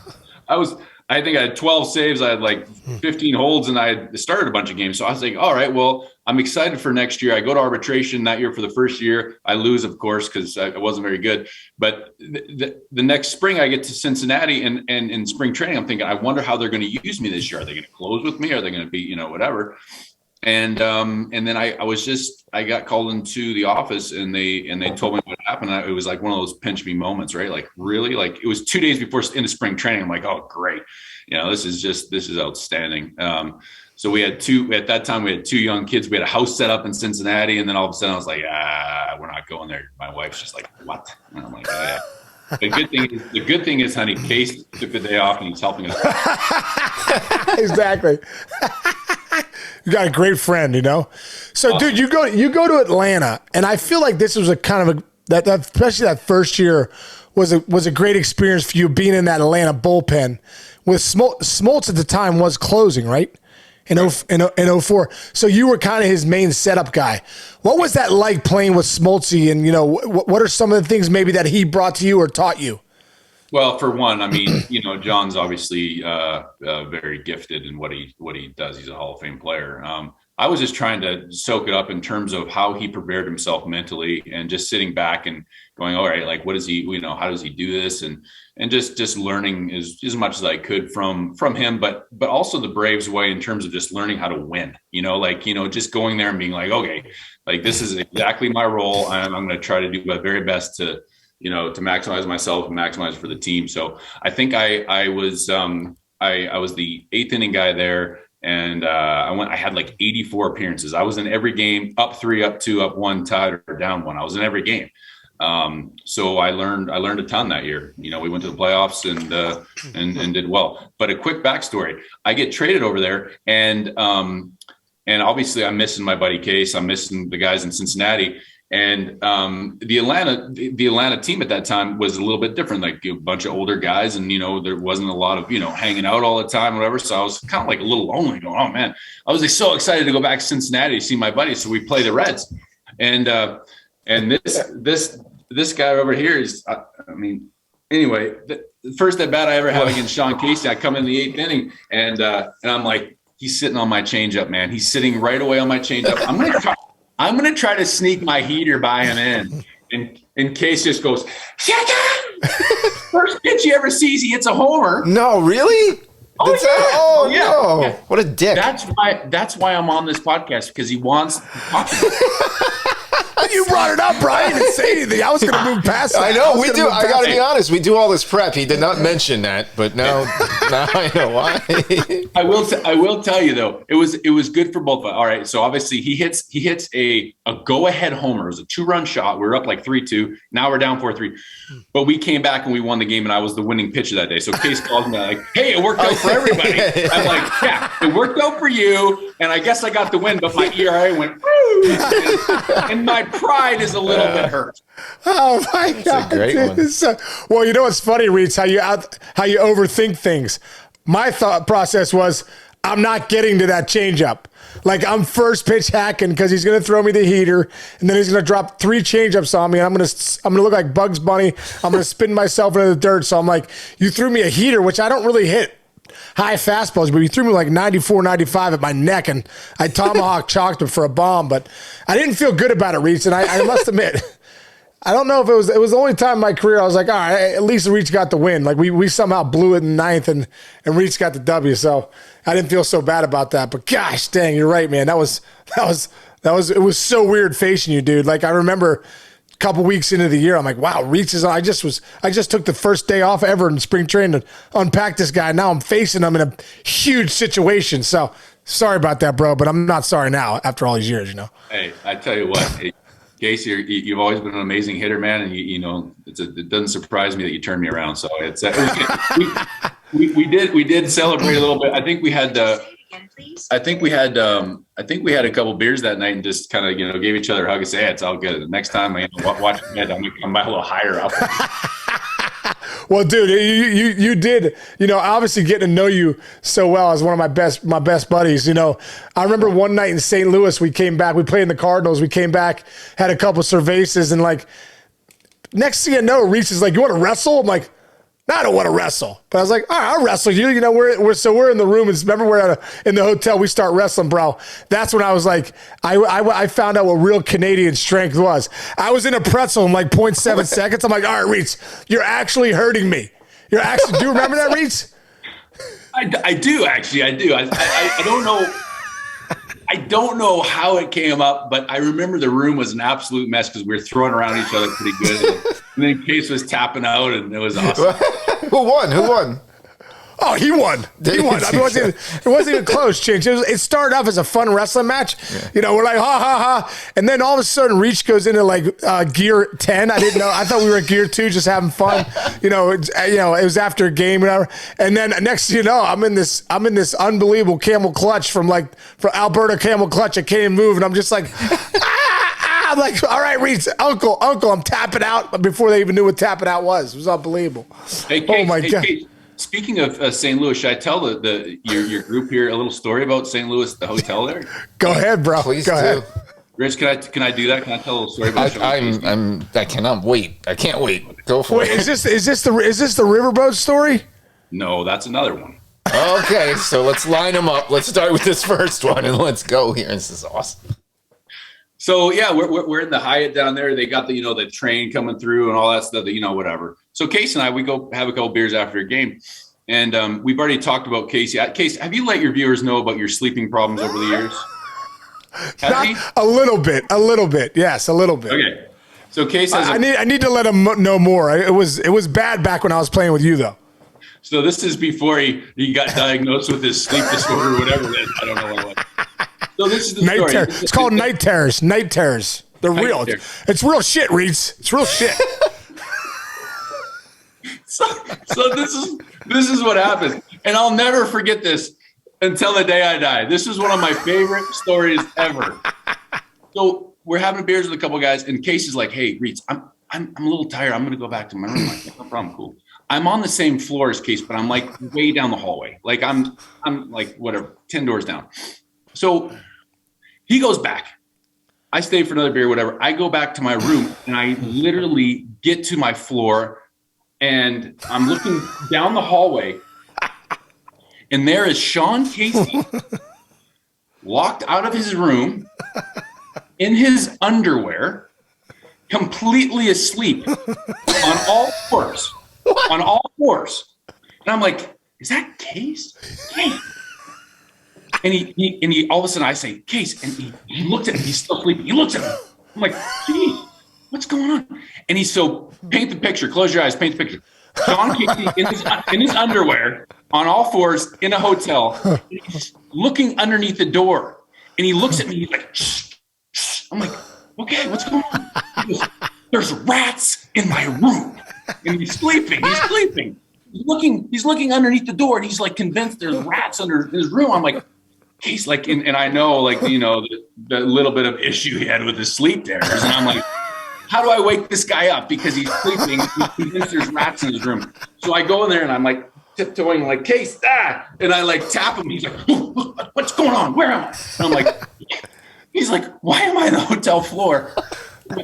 I think I had 12 saves. I had like 15 holds, and I had started a bunch of games. So I was like, all right, well, I'm excited for next year. I go to arbitration that year for the first year. I lose, of course, because I wasn't very good. But the next spring, I get to Cincinnati, and in spring training, I'm thinking, I wonder how they're going to use me this year. Are they going to close with me? Are they going to be, whatever? And then I got called into the office, and they told me what happened. It was like one of those pinch me moments, right? Like, really? Like, it was 2 days before into spring training. I'm like, oh, great. This is outstanding. So at that time we had 2 young kids. We had a house set up in Cincinnati, and then all of a sudden I was like, we're not going there. My wife's just like, what? And I'm like, oh, yeah. The good thing is, honey, Case took the day off and he's helping us. Exactly. You got a great friend, So, dude, you go to Atlanta, and I feel like this was a kind of that especially that first year was a great experience for you being in that Atlanta bullpen with Smoltz at the time was closing, right? In 04. So you were kind of his main setup guy. What was that like playing with Smoltzy, and what are some of the things maybe that he brought to you or taught you? Well, for one, I mean, John's obviously very gifted in what he does. He's a Hall of Fame player. I was just trying to soak it up in terms of how he prepared himself mentally, and just sitting back and going, all right, like, what does he, how does he do this? And just learning as much as I could from him, but also the Braves way in terms of just learning how to win, just going there and being like, okay, like, this is exactly my role. I'm going to try to do my very best to maximize myself and maximize for the team. So I think I was the 8th inning guy there. And I had like 84 appearances. I was in every game, up 3, up 2, up 1, tied, or down 1. I was in every game. So I learned a ton that year. We went to the playoffs and did well. But a quick backstory: I get traded over there, and obviously I'm missing my buddy Case. I'm missing the guys in Cincinnati. And the Atlanta team at that time was a little bit different, like a bunch of older guys, and there wasn't a lot of hanging out all the time, whatever. So I was kind of like a little lonely, going, "Oh man!" I was like so excited to go back to Cincinnati to see my buddies. So we play the Reds, and this guy over here is, anyway, the first at bat I ever have against Sean Casey, I come in the 8th inning, and I'm like, he's sitting on my changeup, man. He's sitting right away on my changeup. I'm gonna try to sneak my heater by him in case just goes, shut up! First pitch he ever sees, he hits a homer. No, really? Yeah. No! Yeah. What a dick! That's why I'm on this podcast, because he wants to talk about it. you brought it up, bro. I didn't say anything. I was going to move past that. I know, we do. I got to be honest. We do all this prep. He did not mention that, but now I know why. I will tell you, though, it was good for both of us. All right, so obviously he hits a go-ahead homer. It was a 2-run shot. We were up like 3-2. Now we're down 4-3. But we came back and we won the game, and I was the winning pitcher that day. So Case calls me like, hey, it worked out for everybody. I'm like, yeah, it worked out for you, and I guess I got the win, but my ERA went, woo, and my pride is a little bit hurt. Oh, my God. That's a great one. Well, you know what's funny, Reitz, how you overthink things. My thought process was, I'm not getting to that changeup. Like, I'm first pitch hacking because he's going to throw me the heater, and then he's going to drop 3 changeups on me, and I'm going to look like Bugs Bunny. I'm going to spin myself into the dirt. So I'm like, you threw me a heater, which I don't really hit high fastballs, but you threw me like 94, 95 at my neck, and I tomahawk chalked it for a bomb. But I didn't feel good about it, Reitz, and I must admit, I don't know if it was the only time in my career I was like, all right, at least Reitz got the win. Like we somehow blew it in the 9th, and Reitz got the W. So I didn't feel so bad about that. But gosh dang, you're right, man. It was so weird facing you, dude. Like I remember a couple weeks into the year, I'm like, wow, Reitz is on. I just took the first day off ever in spring training to unpack this guy. Now I'm facing him in a huge situation. So sorry about that, bro, but I'm not sorry now after all these years, you know. Hey, I tell you what, hey, Casey, you've always been an amazing hitter, man, and you know it doesn't surprise me that you turned me around. So it was we did celebrate a little bit. I think we had a couple beers that night and just kind of gave each other a hug and say, hey, it's all good. The next time I watch the head, I'm gonna come by a little higher up. Well, dude, you did, obviously getting to know you so well as one of my best buddies. I remember one night in St. Louis, we came back, we played in the Cardinals, we came back, had a couple cervezas, and like, next thing you know, Reitz is like, you want to wrestle? I'm like, no, I don't want to wrestle. But I was like, all right, I'll wrestle you. We're in the room. And remember, we're in the hotel. We start wrestling, bro. That's when I was like, I found out what real Canadian strength was. I was in a pretzel in like 0.7 seconds. I'm like, all right, Reitz, you're actually hurting me. Do you remember that, Reitz? I do, actually. I do. I don't know. I don't know how it came up, but I remember the room was an absolute mess because we were throwing around each other pretty good. And then Case was tapping out, and it was awesome. Who won? Oh, he won. He won. I mean, it wasn't even close, Chinch. It started off as a fun wrestling match. Yeah. We're like, ha, ha, ha. And then all of a sudden, Reach goes into like gear 10. I didn't know. I thought we were at gear 2, just having fun. It was after a game, whatever. And then next thing you know, I'm in this unbelievable camel clutch from Alberta camel clutch. I can't even move. And I'm just like, I'm like, all right, Reach, uncle, I'm tapping out before they even knew what tapping out was. It was unbelievable. Hey, Case, oh, my God. Case. Speaking of St. Louis, should I tell your group here a little story about St. Louis, the hotel there? Go ahead, bro. Please Go ahead. Rich, can I do that? Can I tell a little story about I cannot wait. I can't wait. Go for it. Is this the riverboat story? No, that's another one. Okay, so let's line them up. Let's start with this first one and let's go here. This is awesome. So yeah, we're in the Hyatt down there. They got the train coming through and all that stuff. Whatever. So Case and I, we go have a couple beers after a game, and we've already talked about Casey. Case, have you let your viewers know about your sleeping problems over the years? A little bit. Yes, a little bit. Okay. So Case has. I need to let him know more. It was bad back when I was playing with you, though. So this is before he got diagnosed with his sleep disorder or whatever it is. I don't know what it was. So this is the story. It's called night terrors. Night terrors. They're real. It's real shit, Reitz. It's real shit. So this is what happened, and I'll never forget this until the day I die. This is one of my favorite stories ever. So we're having beers with a couple of guys, and Casey's like, "Hey, Reitz, I'm a little tired. I'm gonna go back to my room." I'm like, no problem, cool. I'm on the same floor as Case, but I'm like way down the hallway. Like I'm like whatever, 10 doors down. So he goes back. I stay for another beer, whatever. I go back to my room, and I literally get to my floor. And I'm looking down the hallway, and there is Sean Casey locked out of his room in his underwear, completely asleep on all fours. On all fours. And I'm like, is that Case? Case. And he all of a sudden I say, Case, and he looks at me, he's still sleeping. He looks at me. I'm like, geez, what's going on? And he's so, paint the picture, close your eyes, paint the picture. Sean Casey in his underwear on all fours in a hotel, he's looking underneath the door. And he looks at me, he's like, shh, shh. I'm like, okay, what's going on? He goes, there's rats in my room. And he's sleeping. He's looking underneath the door, and he's like convinced there's rats under his room. I'm like, he's like, and I know, like, you know, the little bit of issue he had with his sleep there. And I'm like, how do I wake this guy up? Because he's sleeping. He's convinced there's rats in his room. So I go in there and I'm like tiptoeing, like, Case, and I like tap him. He's like, what's going on? Where am I? And I'm like, he's like, why am I on the hotel floor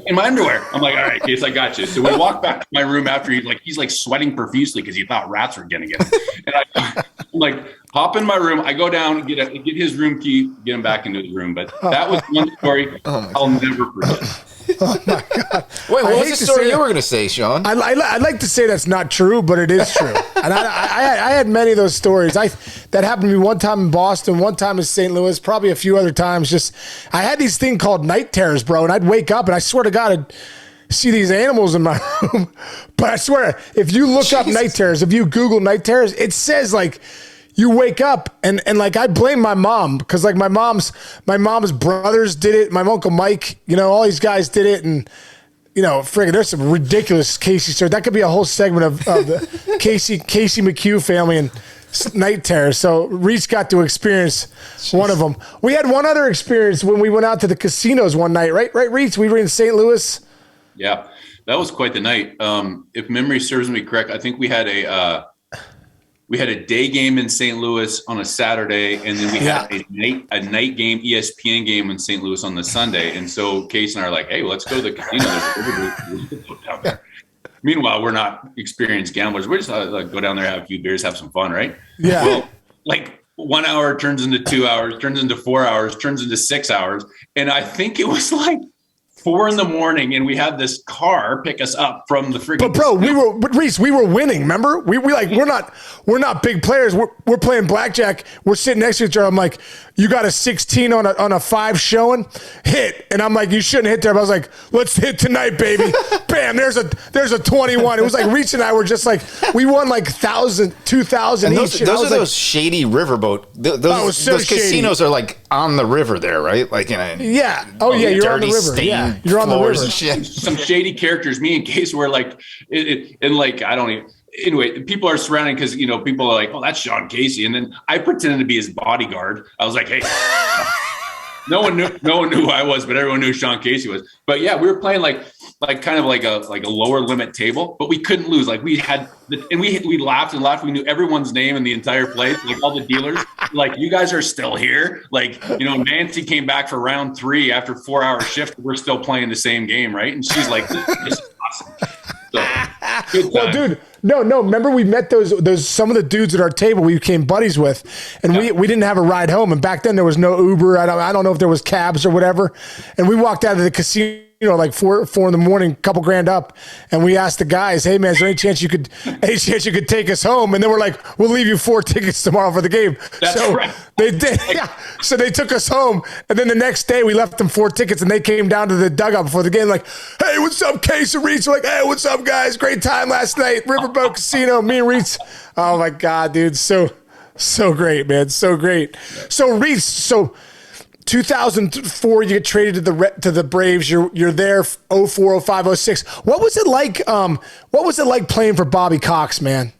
in my underwear? I'm like, all right, Case, I got you. So we walk back to my room after he's like sweating profusely because he thought rats were getting him. And I'm like, hop in my room. I go down, get his room key, get him back into his room. But that was one story I'll never forget. Oh my God! Wait, what was the story you were going to say, Sean? I'd like to say that's not true, but it is true. And I had many of those stories. That happened to me one time in Boston, one time in St. Louis, probably a few other times. Just I had these thing called night terrors, bro, and I'd wake up and I swear to God, I'd see these animals in my room. But I swear, if you look up night terrors, if you Google night terrors, it says like. You wake up and like I blame my mom because like my mom's brothers did it. My uncle Mike, you know, all these guys did it, and you know, friggin', there's some ridiculous Casey stories. That could be a whole segment of the Casey McHugh family and night terrors. So Reitz got to experience one of them. We had one other experience when we went out to the casinos one night, right, Reitz? We were in St. Louis. Yeah, that was quite the night. If memory serves me correct, I think we had a day game in St. Louis on a Saturday, and then we had a night game, ESPN game in St. Louis on the Sunday. And so Case and I are like, hey, well, let's go to the casino. There's down there. Meanwhile, we're not experienced gamblers. We're just like go down there, have a few beers, have some fun, right? Yeah. Well, like 1 hour turns into 2 hours, turns into 4 hours, turns into 6 hours. And I think it was like 4 a.m, and we had this car pick us up from the freaking. But bro, Reitz, we were winning. Remember, we're not big players. We're playing blackjack. We're sitting next to each other. I'm like, you got a 16 on a 5 showing, hit, and I'm like, you shouldn't hit there. But I was like, let's hit tonight, baby. Bam, there's a 21. It was like Reitz and I were just like, we won like 1,000, 2,000 each. Those are those shady riverboat. Those casinos are like on the river there, right? Like in a you're on the river. Yeah, you're on the river. And shit. Some shady characters. Me and Case were like, and like I don't even. Anyway, people are surrounding because you know people are like, oh, that's Sean Casey, and then I pretended to be his bodyguard. I was like, hey. No one knew who I was, but everyone knew who Sean Casey was. But yeah, we were playing like kind of like a lower limit table, but we couldn't lose. Like we had, and we laughed and laughed. We knew everyone's name in the entire place, like all the dealers. Like you guys are still here. Like you know, Nancy came back for round 3 after 4-hour shift. We're still playing the same game, right? And she's like, "This is awesome." So, well, dude, no. Remember we met those some of the dudes at our table we became buddies with, and we didn't have a ride home. And back then there was no Uber. I don't know if there was cabs or whatever. And we walked out of the casino like 4 in the morning, a couple grand up, and we asked the guys, "Hey man, is there any chance you could take us home?" And then we're like, "We'll leave you 4 tickets tomorrow for the game." That's right. They did. Yeah. So they took us home, and then the next day we left them 4 tickets, and they came down to the dugout before the game, like, "Hey, what's up, Case and Reitz?" We're like, "Hey, what's up, guys? Great time last night, Riverboat Casino, me and Reitz." Oh my God, dude, so great, man, so great. So Reitz, 2004, you get traded to the Braves. You're there 04, 05, 06. What was it like? What was it like playing for Bobby Cox, man?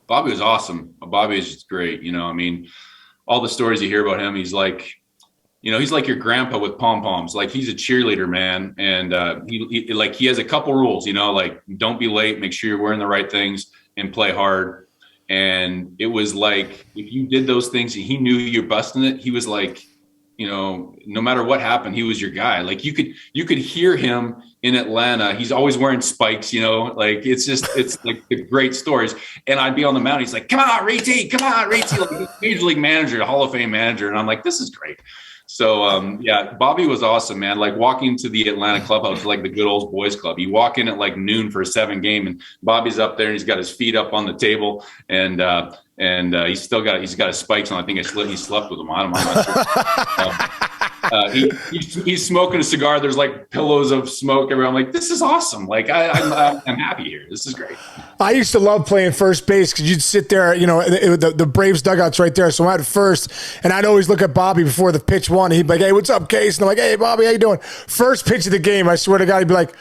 Bobby was awesome. Bobby is just great. You know, I mean, all the stories you hear about him, he's like, you know, he's like your grandpa with pom poms. Like he's a cheerleader, man, and he has a couple rules. You know, like don't be late, make sure you're wearing the right things, and play hard. And it was like if you did those things and he knew you're busting it, he was like, you know, no matter what happened, he was your guy. Like you could hear him in Atlanta. He's always wearing spikes, you know, like it's like the great stories. And I'd be on the mound. He's like, come on, Reitzma, like he's a major league manager, a Hall of Fame manager. And I'm like, this is great. So, yeah, Bobby was awesome, man. Like walking to the Atlanta clubhouse, like the good old boys club. You walk in at like noon for a 7 game, and Bobby's up there and he's got his feet up on the table, and he's got his spikes on. I think he slept with them on him. I'm not sure. He's smoking a cigar. There's like pillows of smoke everywhere. I'm like, this is awesome. Like I'm happy here. This is great. I used to love playing first base because you'd sit there, the Braves dugout's right there. So I'm at first, and I'd always look at Bobby before the pitch one. He'd be like, hey, what's up, Case? And I'm like, hey, Bobby, how you doing? First pitch of the game, I swear to God, he'd be like,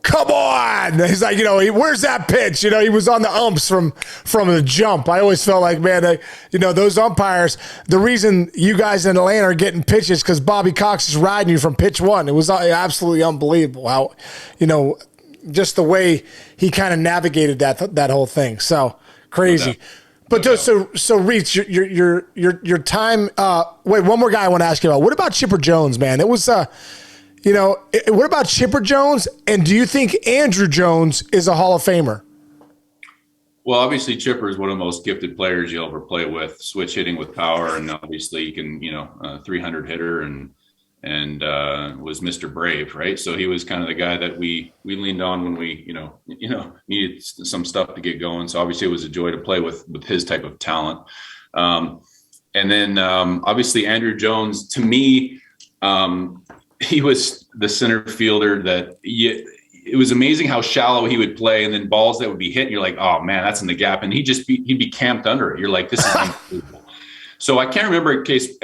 come on. He's like, where's that pitch? He was on the umps from the jump. I always felt like, man, those umpires, the reason you guys in Atlanta are getting pitches because Bobby Cox is riding you from pitch one. It was absolutely unbelievable how, just the way he kind of navigated that whole thing. So crazy. But so Reitz, your time. Wait, one more guy I want to ask you about. What about Chipper Jones, man? It was what about Chipper Jones? And do you think Andruw Jones is a Hall of Famer? Well, obviously Chipper is one of the most gifted players you'll ever play with. Switch hitting with power, and obviously he can, 300 hitter and was Mr. Brave, right? So he was kind of the guy that we leaned on when we, needed some stuff to get going. So obviously it was a joy to play with his type of talent. And then obviously Andruw Jones, to me, he was the center fielder that it was amazing how shallow he would play, and then balls that would be hit, and you're like, oh man, that's in the gap. And he'd be camped under it. You're like, this is unbelievable. So I can't remember in case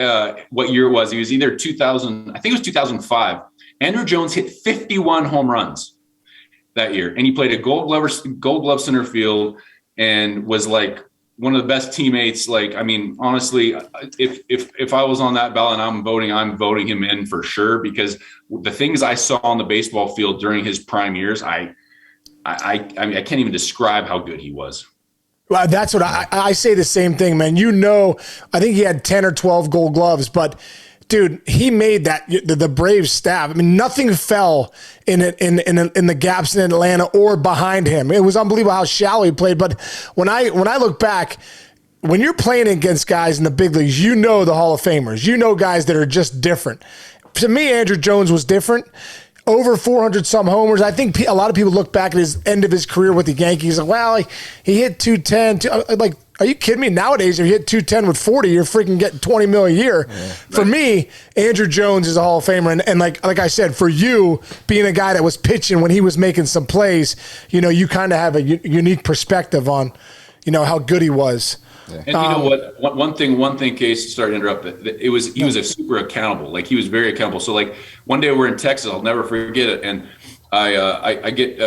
what year it was. He was either 2000, I think it was 2005. Andruw Jones hit 51 home runs that year, and he played a Gold Glove center field, and was like one of the best teammates. Like, I mean, honestly, if I was on that ballot and I'm voting him in for sure, because the things I saw on the baseball field during his prime years, I mean, I can't even describe how good he was. Well, that's what I say the same thing, man. I think he had 10 or 12 Gold Gloves, but dude, he made the Braves staff. I mean, nothing fell in the gaps in Atlanta or behind him. It was unbelievable how shallow he played. But when I look back, when you're playing against guys in the big leagues, the Hall of Famers, guys that are just different. To me, Andruw Jones was different. Over 400 some homers. I think a lot of people look back at his end of his career with the Yankees and, well, he hit 210. Like, are you kidding me? Nowadays, if you hit 210 with 40, you're freaking getting $20 million a year. Yeah. For me, Andruw Jones is a Hall of Famer. And like I said, for you, being a guy that was pitching when he was making some plays, you kind of have a unique perspective on, how good he was. Yeah. And you know what? One thing, Case, sorry to interrupt. He was a super accountable. Like, he was very accountable. So like one day we're in Texas, I'll never forget it, and I get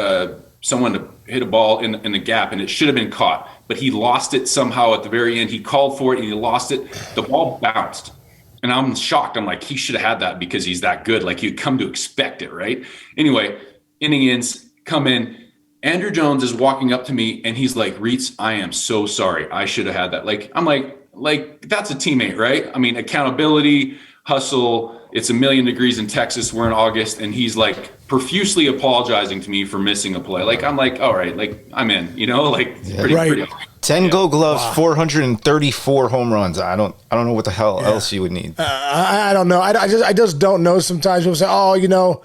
someone to hit a ball in the gap, and it should have been caught, but he lost it somehow at the very end. He called for it and he lost it. The ball bounced, and I'm shocked. I'm like, he should have had that because he's that good. Like, you'd come to expect it, right? Anyway, inning ends, come in. Andruw Jones is walking up to me and he's like, Reitz, I am so sorry. I should have had that. Like, I'm like, that's a teammate, right? I mean, accountability, hustle. It's 1,000,000 degrees in Texas. We're in August, and he's like profusely apologizing to me for missing a play. Like, I'm like, all right, like, I'm in, pretty 10 Gold Gloves, wow. 434 home runs. I don't know what the hell else you would need. I don't know. I just don't know. Sometimes people say, oh,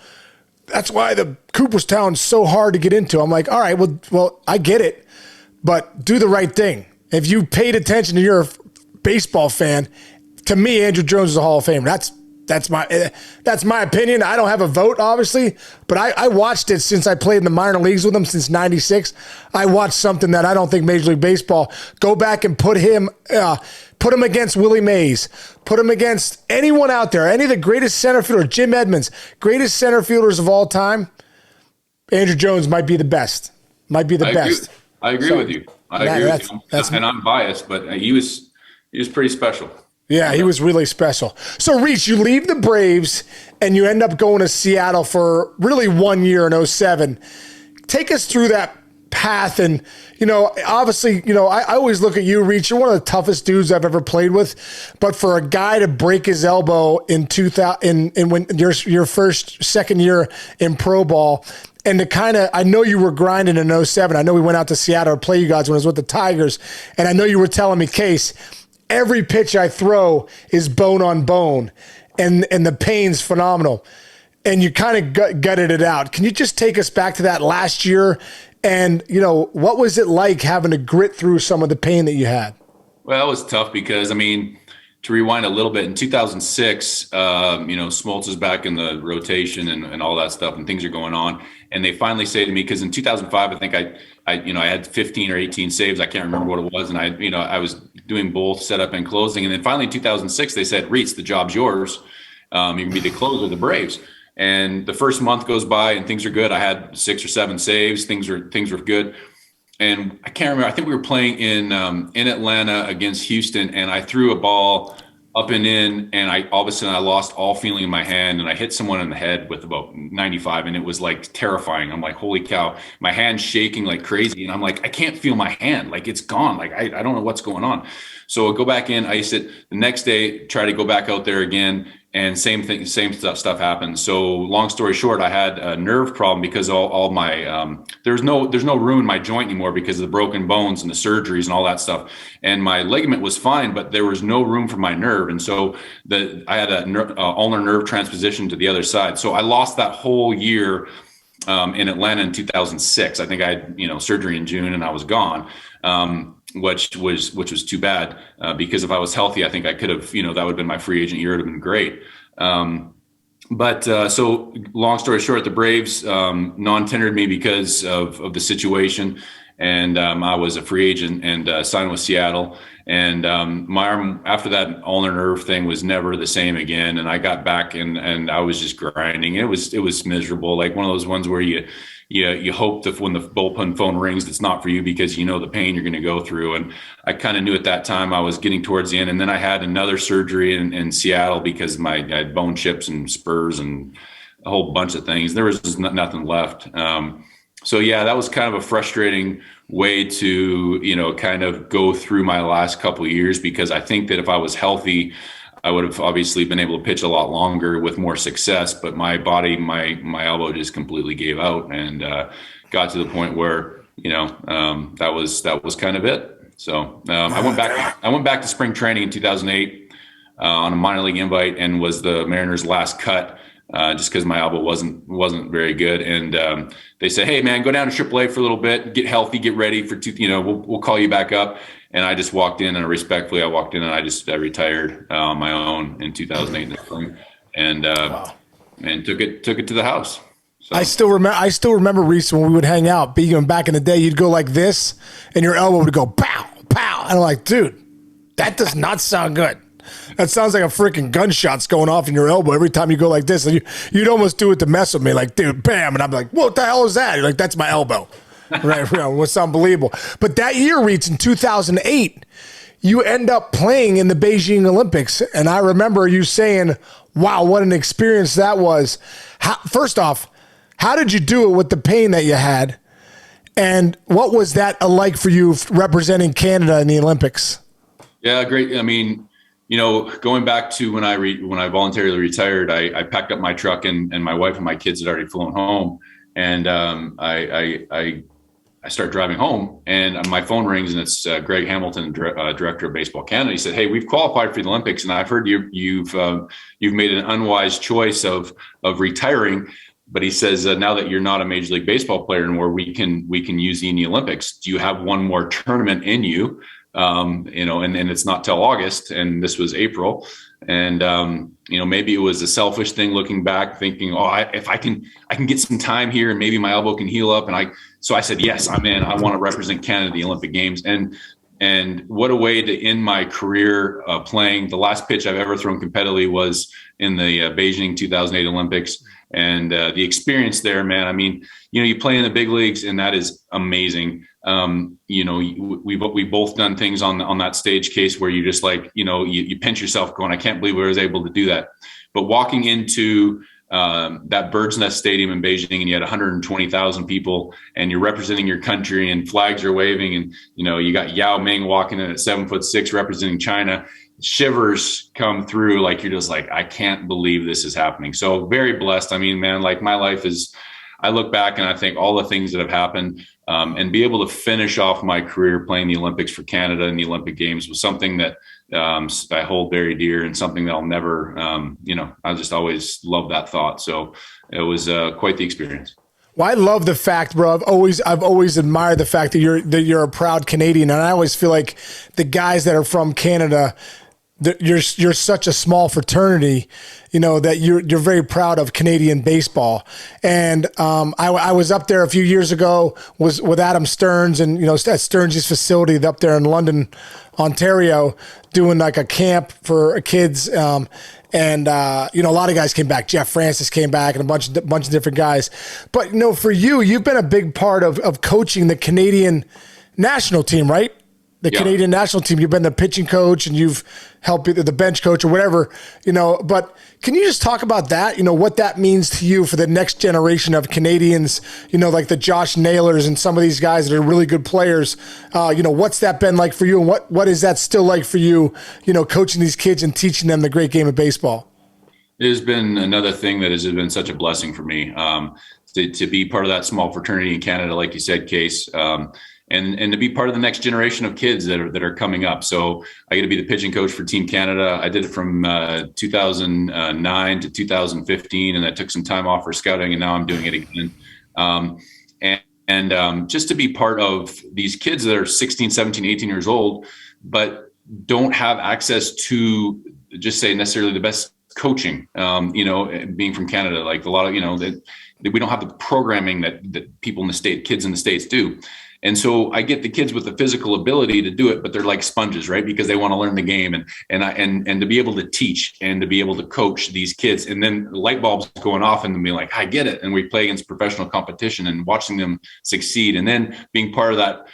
that's why the Cooperstown's so hard to get into. I'm like, all right, well, I get it, but do the right thing. If you paid attention and you're a baseball fan, to me, Andruw Jones is a Hall of Famer. That's my opinion. I don't have a vote, obviously, but I watched it since I played in the minor leagues with him since '96. I watched something that I don't think Major League Baseball. Go back and put him against Willie Mays. Put him against anyone out there. Any of the greatest center fielders, Jim Edmonds, greatest center fielders of all time. Andruw Jones might be the best. Might be the best. I agree with you. I agree with you. And I'm biased, but he was pretty special. Yeah, he was really special. So, Reitz, you leave the Braves and you end up going to Seattle for really 1 year in 2007. Take us through that path. And, obviously, I always look at you, Reitz. You're one of the toughest dudes I've ever played with. But for a guy to break his elbow in 2000, in when your second year in pro ball, and to kind of, I know you were grinding in 2007. I know we went out to Seattle to play you guys when I was with the Tigers. And I know you were telling me, Case, every pitch I throw is bone on bone. and the pain's phenomenal. And you kind of gutted it out. Can you just take us back to that last year? And, what was it like having to grit through some of the pain that you had? Well, it was tough because, to rewind a little bit, in 2006, Smoltz is back in the rotation and all that stuff, and things are going on. And they finally say to me, because in 2005, I think I had 15 or 18 saves. I can't remember what it was. And I was doing both setup and closing. And then finally in 2006, they said, Reitz, the job's yours. You can be the closer of the Braves. And the first month goes by and things are good. I had 6 or 7 saves. Things were good. And I can't remember. I think we were playing in Atlanta against Houston, and I threw a ball up and in, and all of a sudden I lost all feeling in my hand, and I hit someone in the head with about 95, and it was like terrifying. I'm like, holy cow, my hand's shaking like crazy, and I'm like, I can't feel my hand, like it's gone, like I don't know what's going on. So I go back in, ice it. The next day, try to go back out there again, and same thing, same stuff happened. So long story short, I had a nerve problem because all my there's no room in my joint anymore because of the broken bones and the surgeries and all that stuff. And my ligament was fine, but there was no room for my nerve, and so I had a ulnar nerve transposition to the other side. So I lost that whole year in Atlanta in 2006. I think I had surgery in June, and I was gone. Which was too bad because if I was healthy, I think I could have, that would have been my free agent year. It would have been great. So long story short, the Braves non-tendered me because of the situation. And I was a free agent and signed with Seattle. And my arm after that ulnar nerve thing was never the same again. And I got back and I was just grinding. It was miserable. Like one of those ones where you hope that when the bullpen phone rings, it's not for you because the pain you're going to go through. And I kind of knew at that time I was getting towards the end. And then I had another surgery in Seattle because I had bone chips and spurs and a whole bunch of things. There was just nothing left. So yeah, that was kind of a frustrating way to, kind of go through my last couple of years, because I think that if I was healthy, I would have obviously been able to pitch a lot longer with more success, but my body, my elbow just completely gave out and got to the point where, that was kind of it. So I went back to spring training in 2008 on a minor league invite and was the Mariners' last cut. Just because my elbow wasn't very good, and they said, "Hey, man, go down to AAA for a little bit, get healthy, get ready for we'll call you back up." And I just walked in, and respectfully, I retired on my own in 2008 in the spring, and took it to the house. So. I still remember Reese when we would hang out. Being back in the day, you'd go like this, and your elbow would go pow pow, and I'm like, dude, that does not sound good. That sounds like a freaking gunshot's going off in your elbow every time you go like this. And you'd almost do it to mess with me, like, dude, bam. And I'm like, what the hell is that? You're like, that's my elbow. Right? It's unbelievable. But that year, Reitz, in 2008, you end up playing in the Beijing Olympics. And I remember you saying, wow, what an experience that was. First off, how did you do it with the pain that you had? And what was that like for you representing Canada in the Olympics? Yeah, great. Going back to when I voluntarily retired, I packed up my truck and my wife and my kids had already flown home, and I start driving home, and my phone rings, and it's Greg Hamilton, director of Baseball Canada. He said, "Hey, we've qualified for the Olympics, and I've heard you've made an unwise choice of retiring." But he says, now that you're not a Major League Baseball player anymore, we can use you in the Olympics. Do you have one more tournament in you? And it's not till August, and this was April. And, maybe it was a selfish thing looking back, thinking, if I can get some time here and maybe my elbow can heal up. So I said, yes, I'm in. I want to represent Canada at the Olympic Games. And what a way to end my career playing. The last pitch I've ever thrown competitively was in the Beijing 2008 Olympics. And the experience there, man, you play in the big leagues, and that is amazing. We've both done things on that stage case where you just you pinch yourself going, I can't believe I was able to do that. But walking into that Bird's Nest Stadium in Beijing, and you had 120,000 people, and you're representing your country, and flags are waving, and you got Yao Ming walking in at 7'6" representing China. Shivers come through, like you're just like, I can't believe this is happening. So very blessed. My life is, I look back and I think all the things that have happened, and be able to finish off my career playing the Olympics for Canada and the Olympic Games was something that I hold very dear, and something that I'll never, I just always love that thought. So it was quite the experience. Well, I love the fact, bro. I've always admired the fact that you're a proud Canadian, and I always feel like the guys that are from Canada, you're such a small fraternity, that you're very proud of Canadian baseball. And I was up there a few years ago with Adam Stearns, and at Stearns' facility up there in London, Ontario, doing like a camp for kids. And a lot of guys came back. Jeff Francis came back, and a bunch of different guys. But for you, you've been a big part of coaching the Canadian national team, right? The Canadian national team. You've been the pitching coach, and you've helped the bench coach or whatever. But can you just talk about that? What that means to you for the next generation of Canadians? Like the Josh Naylors and some of these guys that are really good players. What's that been like for you, and what is that still like for you? Coaching these kids and teaching them the great game of baseball. It has been another thing that has been such a blessing for me to be part of that small fraternity in Canada, like you said, Case. And to be part of the next generation of kids that are coming up. So I get to be the pitching coach for Team Canada. I did it from 2009 to 2015, and I took some time off for scouting, and now I'm doing it again. And just to be part of these kids that are 16, 17, 18 years old, but don't have access to just say necessarily the best coaching, being from Canada, like a lot of, that we don't have the programming that people in the state, kids in the States do. And so I get the kids with the physical ability to do it, but they're like sponges, right? Because they want to learn the game and to be able to teach and to be able to coach these kids. And then light bulbs going off and be like, I get it. And we play against professional competition and watching them succeed. And then being part of that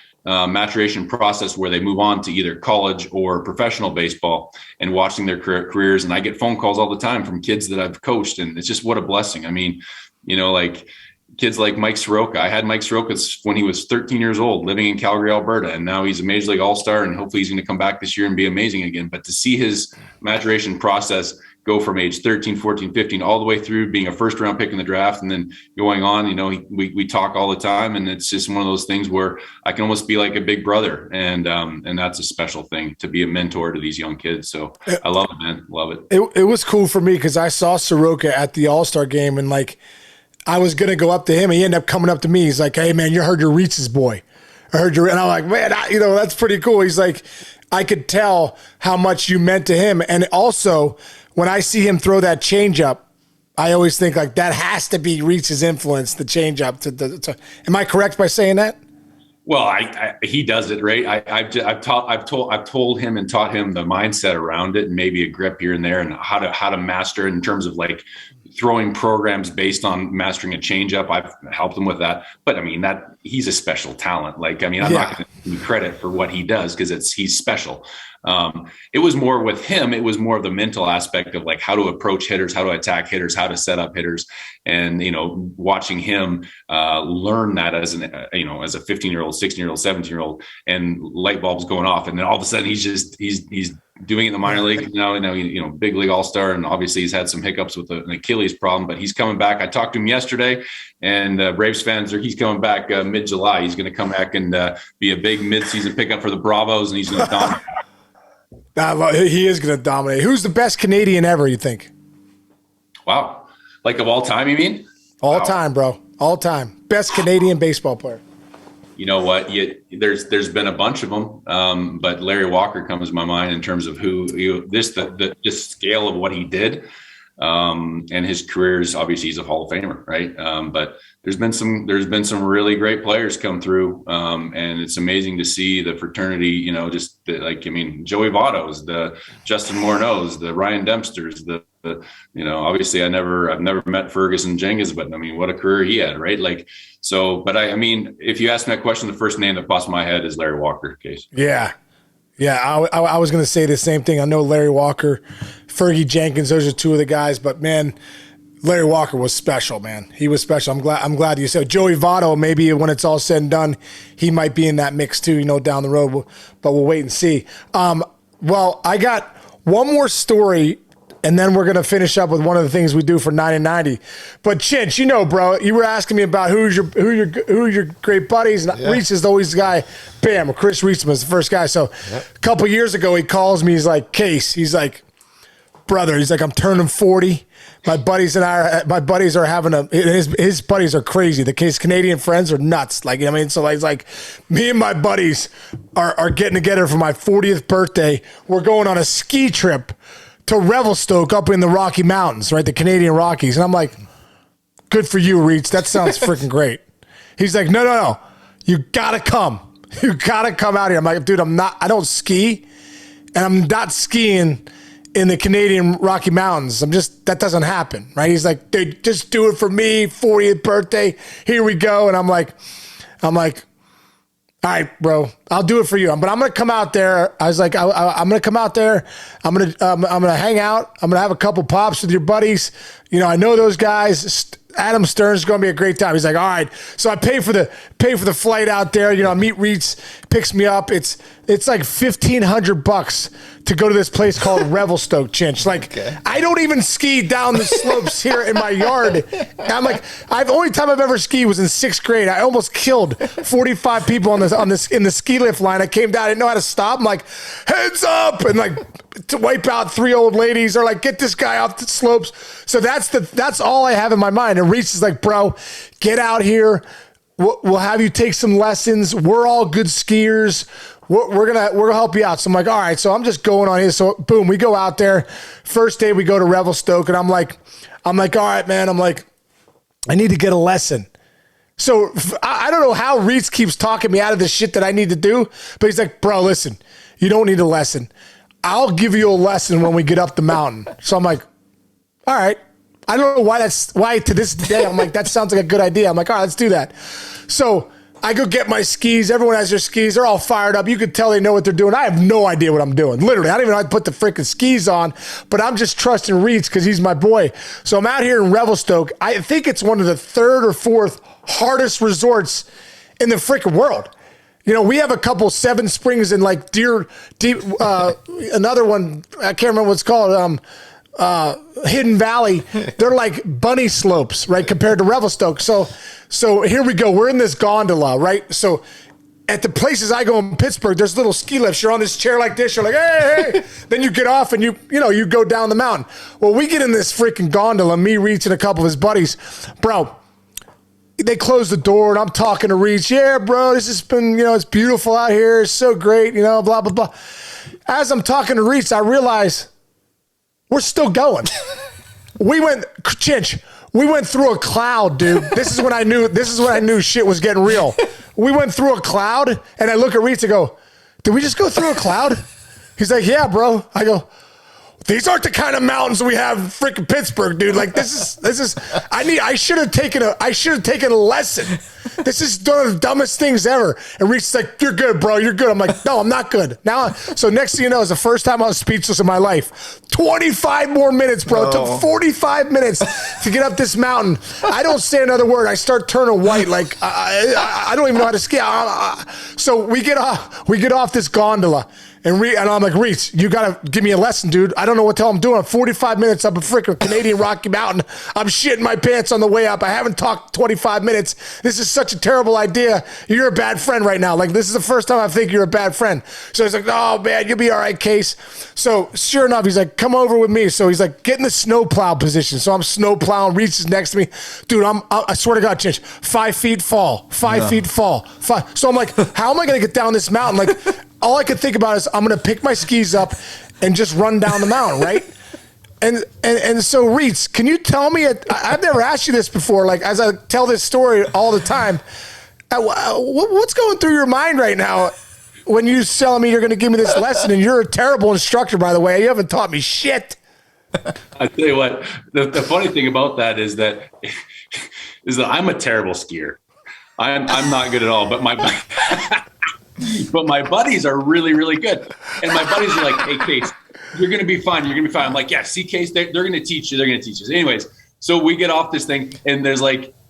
maturation process where they move on to either college or professional baseball and watching their careers. And I get phone calls all the time from kids that I've coached. And it's just what a blessing. I mean, like kids like Mike Soroka. I had Mike Soroka when he was 13 years old, living in Calgary, Alberta, and now he's a Major League All-Star, and hopefully he's going to come back this year and be amazing again. But to see his maturation process go from age 13, 14, 15, all the way through being a first-round pick in the draft and then going on, we talk all the time, and it's just one of those things where I can almost be like a big brother, and that's a special thing to be a mentor to these young kids. So I love it, man. Love it. It was cool for me because I saw Soroka at the All-Star game, and I was going to go up to him, and he ended up coming up to me. He's like, hey, man, you heard your Reitz's boy. I heard your – and I'm like, man, that's pretty cool. He's like, I could tell how much you meant to him. And also, when I see him throw that changeup, I always think, like, that has to be Reitz's influence, the changeup. Am I correct by saying that? Well, he does it, right. I've told him and taught him the mindset around it, and maybe a grip here and there, and how to master it in terms of like throwing programs based on mastering a changeup. I've helped him with that, but I mean that he's a special talent. I'm not going to give him credit for what he does because he's special. It was more with him. It was more of the mental aspect of like how to approach hitters, how to attack hitters, how to set up hitters. And, watching him learn that as a 15-year-old, 16-year-old, 17-year-old, and light bulbs going off. And then all of a sudden he's doing it in the minor league now, big league all-star. And obviously he's had some hiccups with an Achilles problem, but he's coming back. I talked to him yesterday, and Braves fans he's coming back mid-July. He's going to come back and be a big mid-season pickup for the Bravos, and he's going to dominate. He is going to dominate. Who's the best Canadian ever, you think? Wow. Like of all time, you mean? All time, bro. All time. Best Canadian baseball player. You know what? There's been a bunch of them, but Larry Walker comes to my mind in terms of the scale of what he did, and his career is obviously he's a Hall of Famer, right? But there's been some really great players come through, and it's amazing to see the fraternity. Joey Votto's, the Justin Morneau's, the Ryan Dempster's, obviously I've never met Ferguson Jenkins, but I mean, what a career he had, right? But if you ask me that question, the first name that pops in my head is Larry Walker. Case. Yeah. I was going to say the same thing. I know Larry Walker, Fergie Jenkins, those are two of the guys, but man, Larry Walker was special, man. He was special. I'm glad you said Joey Votto. Maybe when it's all said and done, he might be in that mix too, down the road, but we'll wait and see. Well, I got one more story and then we're going to finish up with one of the things we do for 9 and 90. But Chinch, you know, bro, you were asking me about who are your great buddies, and Reitz is always the guy. Bam, Chris Reitsma is the first guy. So a couple years ago, he calls me. He's like, Case. He's like, brother. He's like, I'm turning 40. My buddies are having his buddies are crazy. The Canadian friends are nuts. Like, I mean, so it's like me and my buddies are getting together for my 40th birthday. We're going on a ski trip to Revelstoke up in the Rocky Mountains, right? The Canadian Rockies. And I'm like, good for you, Reitz. That sounds freaking great. He's like, no. You gotta come. You gotta come out here. I'm like, dude, I don't ski, and I'm not skiing in the Canadian Rocky Mountains. That doesn't happen, right? He's like, dude, just do it for me, 40th birthday. Here we go. And I'm like, all right, bro, I'll do it for you. But I'm going to come out there. I was like, I'm going to come out there. I'm going to hang out. I'm going to have a couple pops with your buddies. You know, I know those guys. Adam Stern's going to be a great time. He's like, all right. So I pay for the flight out there. You know, I meet Reitz, picks me up. It's like $1,500 to go to this place called Revelstoke, Chinch. Like, okay. I don't even ski down the slopes here in my yard. I'm like, the only time I've ever skied was in 6th grade. I almost killed 45 people in the ski lift line. I came down, I didn't know how to stop. I'm like, heads up, and like to wipe out 3 old ladies, or like get this guy off the slopes. So that's all I have in my mind. And Reitz is like, bro, get out here. We'll have you take some lessons. We're all good skiers. We're gonna help you out. So I'm like, all right. So I'm just going on here. So boom, we go out there. First day we go to Revelstoke, and I'm like, all right, man. I'm like, I need to get a lesson. So I don't know how Reitz keeps talking me out of the shit that I need to do, but he's like, bro, listen, you don't need a lesson. I'll give you a lesson when we get up the mountain. So I'm like, all right. I don't know why to this day, I'm like, that sounds like a good idea. I'm like, all right, let's do that. So I go get my skis. Everyone has their skis. They're all fired up. You could tell they know what they're doing. I have no idea what I'm doing. Literally, I don't even know how to put the freaking skis on, but I'm just trusting Reitz because he's my boy. So I'm out here in Revelstoke. I think it's one of the 3rd or 4th hardest resorts in the freaking world. You know, we have a couple Seven Springs and like Deep, another one, I can't remember what it's called, Hidden Valley. They're like bunny slopes, right, compared to Revelstoke. So here we go. We're in this gondola, right? So at the places I go in Pittsburgh, there's little ski lifts. You're on this chair like this. You're like, hey. Then you get off and you go down the mountain. Well, we get in this freaking gondola, me, Reitz, and a couple of his buddies. Bro, they close the door, and I'm talking to Reitz. Yeah, bro, this has been, it's beautiful out here. It's so great, blah, blah, blah. As I'm talking to Reitz, I realize we're still going. We went through a cloud, dude. This is when I knew shit was getting real. We went through a cloud, and I look at Reitz and go, did we just go through a cloud? He's like, yeah, bro. I go, these aren't the kind of mountains we have in freaking Pittsburgh, dude. Like this is I should have taken a lesson. This is one of the dumbest things ever. And Reitz is like, you're good, bro. You're good. I'm like, no, I'm not good. So next thing you know, it's the first time I was speechless in my life. 25 more minutes, bro. It took 45 minutes to get up this mountain. I don't say another word. I start turning white. Like I don't even know how to ski. So we get off this gondola. And I'm like, Reitz, you got to give me a lesson, dude. I don't know what the hell I'm doing. 45 minutes up a freaking Canadian Rocky Mountain. I'm shitting my pants on the way up. I haven't talked 25 minutes. This is such a terrible idea. You're a bad friend right now. Like, this is the first time I think you're a bad friend. So he's like, oh, man, you'll be all right, Case. So sure enough, he's like, come over with me. So he's like, get in the snowplow position. So I'm snowplowing. Reitz is next to me. Dude, I swear to God, Chinch, 5 feet fall, 5 feet fall. 5. So I'm like, how am I going to get down this mountain? Like, all I could think about is I'm going to pick my skis up and just run down the mountain, right? And so, Reitz, can you tell me, I've never asked you this before, like as I tell this story all the time, what's going through your mind right now when you're telling me you're going to give me this lesson, and you're a terrible instructor, by the way. You haven't taught me shit. I tell you what, the funny thing about that is that I'm a terrible skier. I'm not good at all, but my buddies are really, really good. And my buddies are like, hey, Case, you're going to be fine. You're going to be fine. I'm like, yeah, see, Case, they're going to teach you. They're going to teach us. Anyways, so we get off this thing, and there's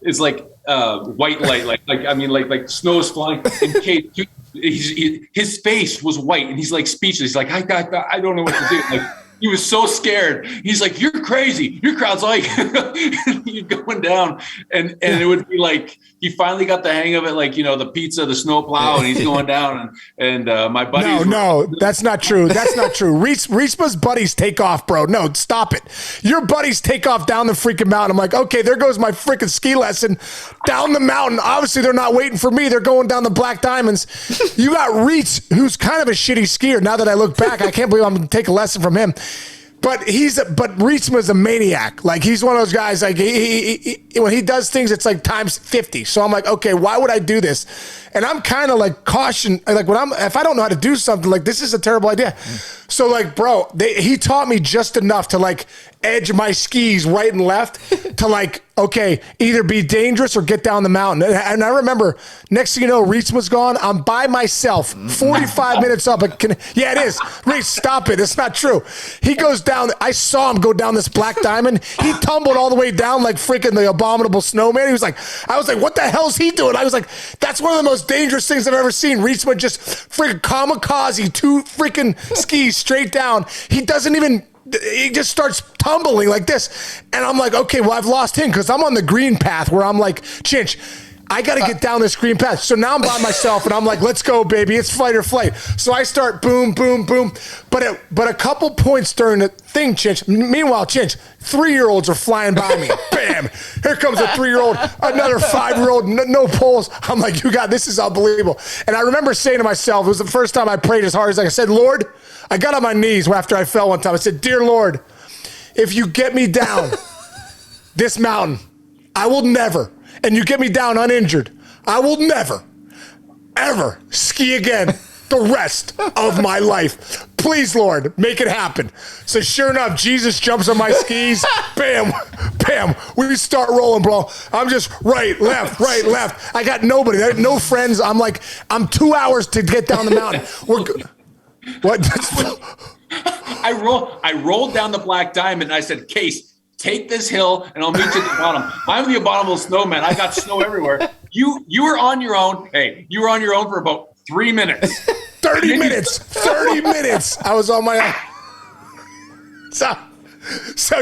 it's like white light, like snow's flying. And Case, his face was white, and he's like speechless. He's like, I don't know what to do. Like, He was so scared. He's like, "You're crazy." Your crowd's like, you're going down, and it would be like he finally got the hang of it, like the pizza, the snowplow, and he's going down. And my buddies. No, that's not true. That's not true. Reitzma's buddies take off, bro. No, stop it. Your buddies take off down the freaking mountain. I'm like, okay, there goes my freaking ski lesson down the mountain. Obviously, they're not waiting for me. They're going down the Black Diamonds. You got Reitz, who's kind of a shitty skier. Now that I look back, I can't believe I'm going to take a lesson from him. But Reitzma's a maniac. Like, he's one of those guys, like, he when he does things, it's like times 50. So I'm like, okay, why would I do this? And I'm kind of like caution, like if I don't know how to do something, like, this is a terrible idea. So like, bro, he taught me just enough to like edge my skis right and left to like, okay, either be dangerous or get down the mountain. And I remember, next thing you know, Reitzma's gone. I'm by myself, 45 minutes up. Yeah, it is. Reitz, stop it. It's not true. He goes down. I saw him go down this Black Diamond. He tumbled all the way down like freaking the abominable snowman. I was like, what the hell is he doing? I was like, that's one of the most dangerous things I've ever seen. Reitzma just freaking kamikaze, 2 freaking skis straight down. He just starts tumbling like this. And I'm like, okay, well, I've lost him because I'm on the green path where I'm like, Chinch, I got to get down this green path. So now I'm by myself and I'm like, let's go, baby. It's fight or flight. So I start boom, boom, boom. But a couple points during the thing, Chinch. Meanwhile, Chinch, 3-year-olds are flying by me. Bam. Here comes a 3-year-old, another 5-year-old, no poles. I'm like, this is unbelievable. And I remember saying to myself, it was the first time I prayed as hard as I said, Lord, I got on my knees after I fell one time. I said, dear Lord, if you get me down this mountain, I will never, and you get me down uninjured, I will never, ever ski again the rest of my life. Please, Lord, make it happen. So sure enough, Jesus jumps on my skis. Bam, bam. We start rolling, bro. I'm just right, left. I got nobody. There, no friends. I'm 2 hours to get down the mountain. What? I rolled down the Black Diamond and I said, Case, take this hill and I'll meet you at the bottom. I'm the abominable snowman. I got snow everywhere. You were on your own. Hey, you were on your own for about 3 minutes. 30 minutes. 30 minutes. I was on my own. So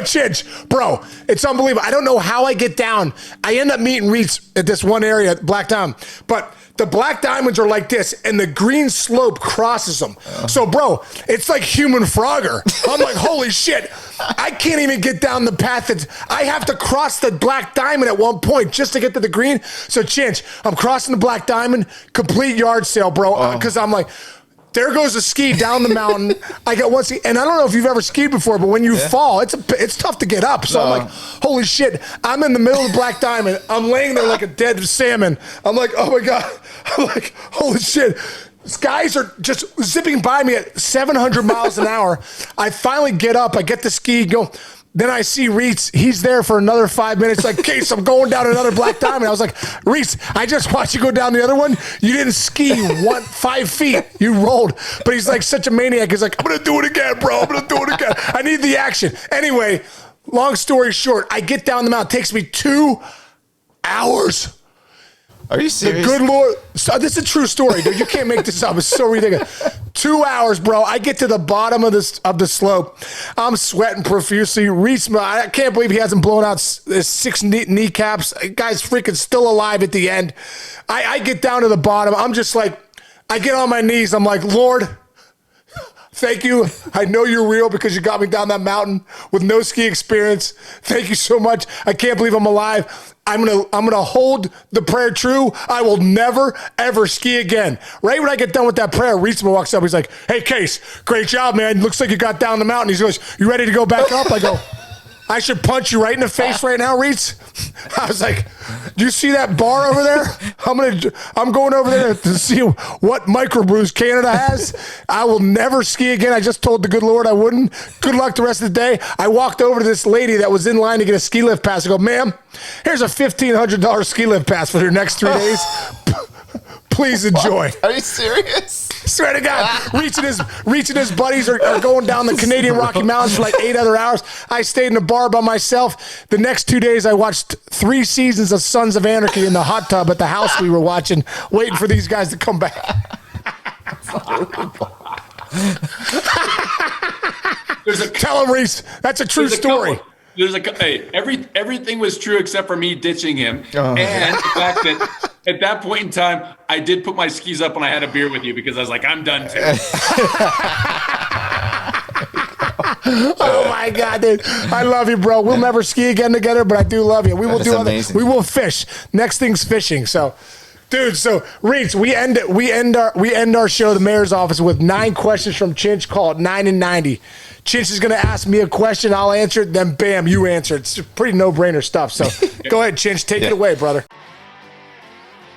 Chinch, bro, it's unbelievable. I don't know how I get down. I end up meeting Reitz at this one area, Black Diamond. But the Black Diamonds are like this, and the green slope crosses them. So, bro, it's like human Frogger. I'm like, holy shit. I can't even get down the path. I have to cross the Black Diamond at one point just to get to the green. So, Chinch, I'm crossing the Black Diamond, complete yard sale, bro, because I'm like, there goes a ski down the mountain. I got one ski, and I don't know if you've ever skied before, but when you fall, it's tough to get up. So I'm like, holy shit. I'm in the middle of the Black Diamond. I'm laying there like a dead salmon. I'm like, oh my God. I'm like, holy shit. These guys are just zipping by me at 700 miles an hour. I finally get up. I get the ski, go. Then I see Reitz. He's there for another 5 minutes. Like, Case, I'm going down another Black Diamond. I was like, Reitz, I just watched you go down the other one. You didn't ski 5 feet. You rolled. But he's like such a maniac. He's like, I'm going to do it again, bro. I'm going to do it again. I need the action. Anyway, long story short, I get down the mountain. It takes me 2 hours. Are you serious? The good Lord. So this is a true story, dude. You can't make this up. It's so ridiculous. 2 hours, bro. I get to the bottom of the slope. I'm sweating profusely. Reitzma, I can't believe he hasn't blown out his 6 kneecaps. Guy's freaking still alive at the end. I get down to the bottom. I'm just like, I get on my knees. I'm like, Lord, thank you. I know you're real because you got me down that mountain with no ski experience. Thank you so much. I can't believe I'm alive. I'm gonna hold the prayer true. I will never, ever ski again. Right when I get done with that prayer, Reitzma walks up. He's like, hey, Case, great job, man. Looks like you got down the mountain. He goes, you ready to go back up? I go, I should punch you right in the face right now, Reitz. I was like, do you see that bar over there? I'm going over there to see what microbrews Canada has. I will never ski again. I just told the good Lord I wouldn't. Good luck the rest of the day. I walked over to this lady that was in line to get a ski lift pass. I go, ma'am, here's a $1,500 ski lift pass for your next 3 days. Please enjoy. What? Are you serious? Swear to God, Reitz and his buddies are going down the Canadian Rocky Mountains for like 8 other hours. I stayed in the bar by myself. The next 2 days, I watched 3 seasons of Sons of Anarchy in the hot tub at the house we were watching, waiting for these guys to come back. Tell him, Reese. That's a true story. Hey, everything was true except for me ditching him, and the fact that at that point in time, I did put my skis up when I had a beer with you because I was like, I'm done too. Oh my God, dude! I love you, bro. We'll never ski again together, but I do love you. We will do amazing. We will fish. Next thing's fishing. So, dude. So, Reitz, we end our show, the mayor's office, with 9 questions from Chinch. Call it 9 and 90. Chinch is going to ask me a question. I'll answer it. Then, bam, you answer it. It's pretty no-brainer stuff. So, go ahead, Chinch. Take it away, brother.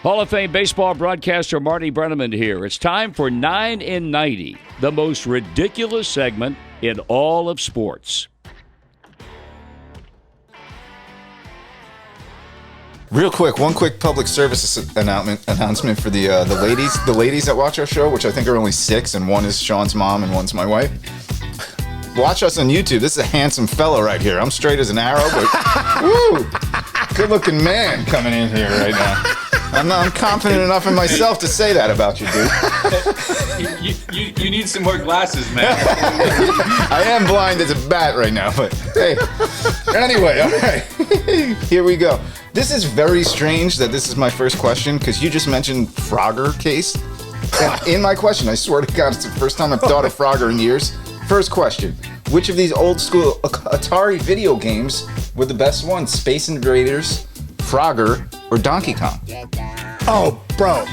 Hall of Fame baseball broadcaster Marty Brenneman here. It's time for 9 in 90, the most ridiculous segment in all of sports. Real quick, one quick public service announcement for the ladies that watch our show, which I think are only 6, and one is Sean's mom and one's my wife. Watch us on YouTube. This is a handsome fella right here. I'm straight as an arrow, but woo, good-looking man coming in here right now. I'm confident enough in myself to say that about you, dude. You need some more glasses, man. I am blind as a bat right now, but hey. Anyway, all right. Here we go. This is very strange that this is my first question because you just mentioned Frogger case. And in my question, I swear to God, it's the first time I've thought of Frogger in years. First question. Which of these old school Atari video games were the best ones? Space Invaders, Frogger, or Donkey Kong? Oh, bro.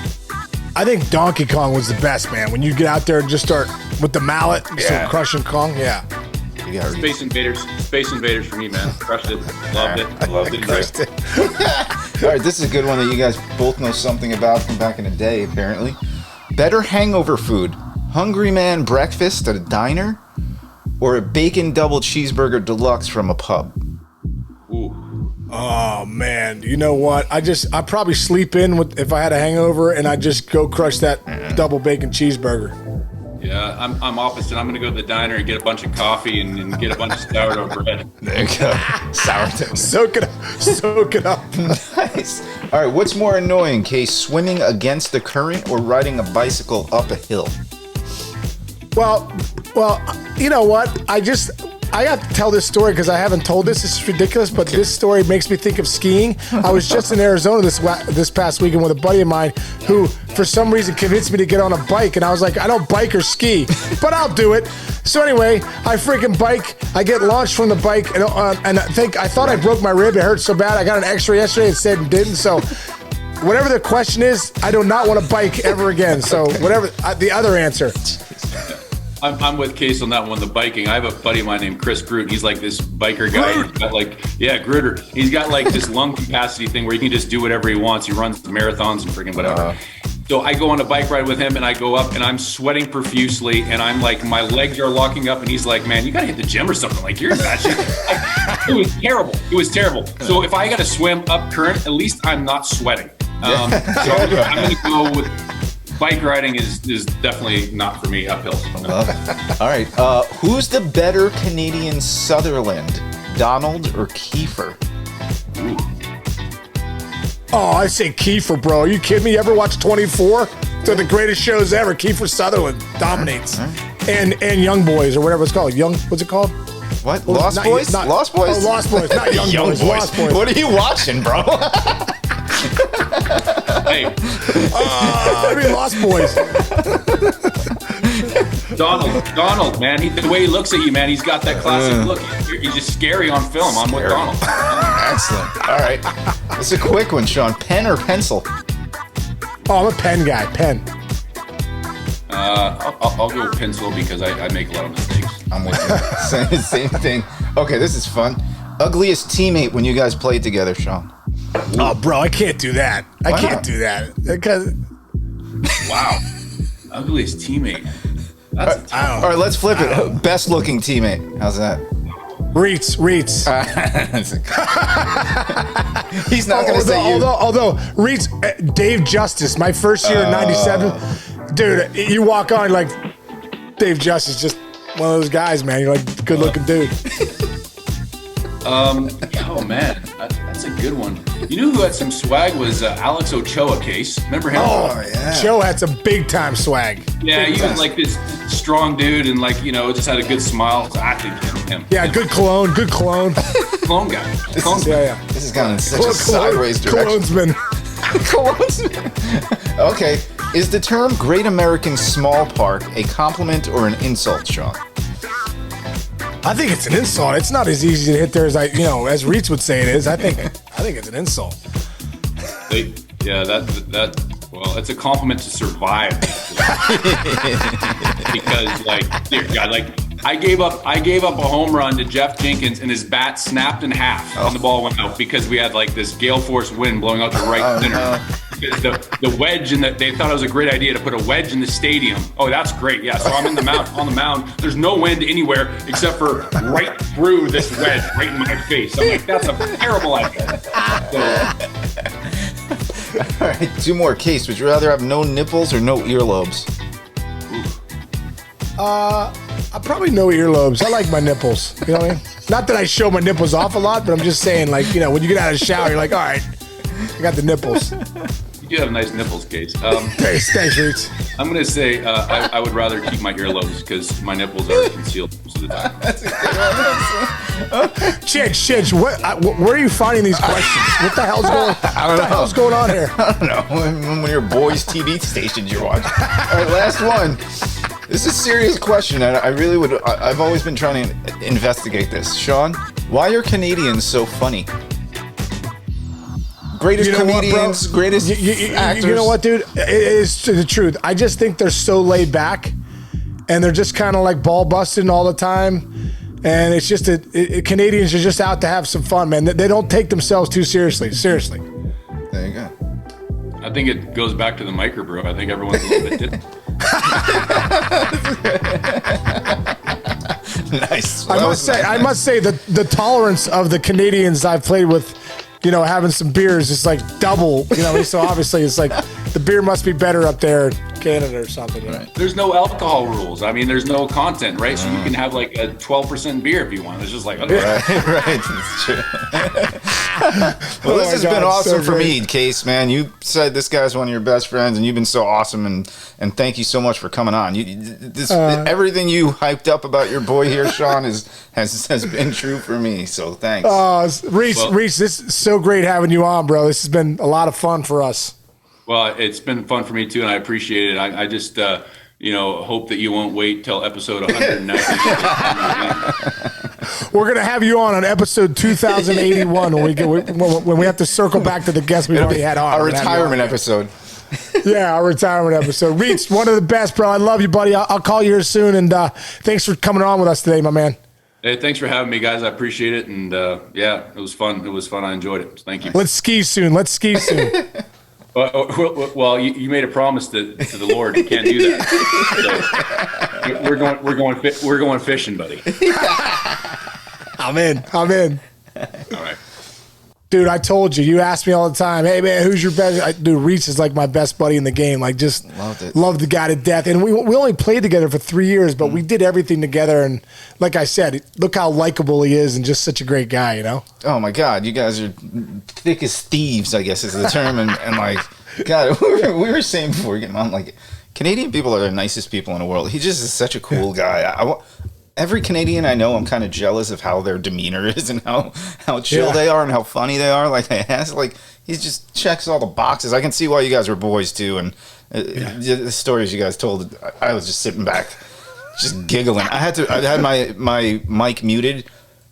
I think Donkey Kong was the best, man. When you get out there and just start with the mallet, start crushing Kong, Space Invaders for me, man. Crushed it. Loved it. Crushed it. All right, this is a good one that you guys both know something about from back in the day, apparently. Better hangover food, Hungry Man breakfast at a diner, or a bacon double cheeseburger deluxe from a pub? Ooh. Oh man, you know what? I probably sleep in if I had a hangover, and I just go crush that double bacon cheeseburger. Yeah, I'm opposite. I'm gonna go to the diner and get a bunch of coffee and get a bunch of sourdough bread. There you go, sourdough. Soak it up. Nice. All right, what's more annoying, Case? Swimming against the current or riding a bicycle up a hill? Well, you know what? I got to tell this story because I haven't told this. This is ridiculous, but this story makes me think of skiing. I was just in Arizona this past weekend with a buddy of mine who, for some reason, convinced me to get on a bike, and I was like, I don't bike or ski, but I'll do it. So anyway, I freaking bike. I get launched from the bike, and I thought I broke my rib. It hurt so bad. I got an X-ray yesterday. It said it didn't. So whatever the question is, I do not want to bike ever again. So whatever the other answer. I'm with Case on that one, the biking. I have a buddy of mine named Chris Groot. He's like this biker guy. He's got Gruder. He's got like this lung capacity thing where he can just do whatever he wants. He runs marathons and freaking whatever. So I go on a bike ride with him, and I go up, and I'm sweating profusely, and I'm like, my legs are locking up, and he's like, man, you got to hit the gym or something. Like, you're in bad shape. It was terrible. It was terrible. So if I got to swim up current, at least I'm not sweating. So I'm going to go with bike riding is definitely not for me uphill. Love it. All right. Who's the better Canadian Sutherland, Donald or Kiefer? Ooh. Oh, I say Kiefer, bro. Are you kidding me? You ever watch 24? They're the greatest shows ever. Kiefer Sutherland dominates. And Young Boys or whatever it's called. What's it called? What? Lost Boys? Lost Boys? Oh, Lost Boys. Not Young Boys. Lost Boys. What are you watching, bro? Hey. Lost Boys. Donald, man. The way he looks at you, man, he's got that classic look. He's just scary on film. I'm with Donald. Excellent. All right. It's a quick one, Sean. Pen or pencil? Oh, I'm a pen guy. Pen. I'll go pencil because I make a lot of mistakes. I'm with you. Same thing. Okay, this is fun. Ugliest teammate when you guys played together, Sean? Oh, bro, I can't do that. I can't do that. Because wow. Ugliest teammate. That's all right, let's flip it. Best looking teammate. How's that? Reitz. He's not going to say you. Although Reitz, Dave Justice, my first year in '97, dude, you walk on like Dave Justice, just one of those guys, man. You're like good looking dude. Oh man, that's a good one. You know who had some swag was Alex Ochoa, Case. Remember him? Oh yeah. Joe had some big time swag. Yeah, he was like this strong dude, and like just had a good smile. So I think him. Yeah, good cologne. Cologne guy. This has gone in such a sideways direction. Cologne's Okay. Is the term Great American Small Park a compliment or an insult, Sean? I think it's an insult. It's not as easy to hit there as as Reitz would say it is. I think it's an insult. Well, it's a compliment to survive. Because dear God, I gave up a home run to Jeff Jenkins, and his bat snapped in half and the ball went out because we had this gale force wind blowing out to right center. No. Because the wedge they thought it was a great idea to put a wedge in the stadium. Oh, that's great. Yeah. So I'm on the mound. There's no wind anywhere except for right through this wedge, right in my face. I'm like, that's a terrible idea. All right, 2 more. Case, would you rather have no nipples or no earlobes? Probably no earlobes. I like my nipples. You know what I mean? Not that I show my nipples off a lot, but I'm just saying, when you get out of the shower, you're like, all right, I got the nipples. You do have nice nipples, Case. Thanks, Reitz. I'm going to say I would rather keep my earlobes because my nipples are concealed most of the time. That's a good one. Chinch, where are you finding these questions? What the hell's going on? What the hell's going on here? I don't know. One of your boys' TV stations you're watching. All right, last one. This is a serious question, and I've always been trying to investigate this. Sean, why are Canadians so funny? Greatest comedians, greatest actors. You know what, dude? It is the truth. I just think they're so laid back, and they're just kind of ball busting all the time. And it's just Canadians are just out to have some fun, man. They don't take themselves too seriously. Seriously. There you go. I think it goes back to the microbrew. I think everyone's a little bit different. Nice. I must say that the tolerance of the Canadians I've played with, having some beers is double. So obviously it's the beer must be better up there in Canada or something. Right. There's no alcohol rules. I mean, there's no content, right? So you can have a 12% beer if you want. It's just okay. Right. It's true. Well, this has been awesome for me, Case, man. You said this guy's one of your best friends, and you've been so awesome, and thank you so much for coming on. Everything you hyped up about your boy here, Sean, has been true for me. So thanks. Reitz, this is so great having you on, bro. This has been a lot of fun for us. Well, it's been fun for me too, and I appreciate it. I just hope that you won't wait till episode 190. We're gonna have you on episode 2081 when we have to circle back to the guests we already had on. Our retirement episode. Yeah, our retirement episode. Reitz, one of the best, bro. I love you, buddy. I'll call you here soon, and thanks for coming on with us today, my man. Hey, thanks for having me, guys. I appreciate it, and it was fun. It was fun. I enjoyed it. Thank you. Let's ski soon. Well, you made a promise to the Lord. You can't do that. So we're going fishing, buddy. I'm in. All right. Dude, I told you. You ask me all the time, hey, man, who's your best? Dude, Reitz is my best buddy in the game. Just loved the guy to death. And we only played together for 3 years, but we did everything together. And like I said, look how likable he is and just such a great guy, Oh, my God. You guys are thick as thieves, I guess is the term. And God, we were saying before we get on, Canadian people are the nicest people in the world. He just is such a cool guy. Every Canadian I know, I'm kind of jealous of how their demeanor is and how chill they are and how funny they are. He just checks all the boxes. I can see why you guys were boys too. And the stories you guys told, I was just sitting back, just giggling. I had my mic muted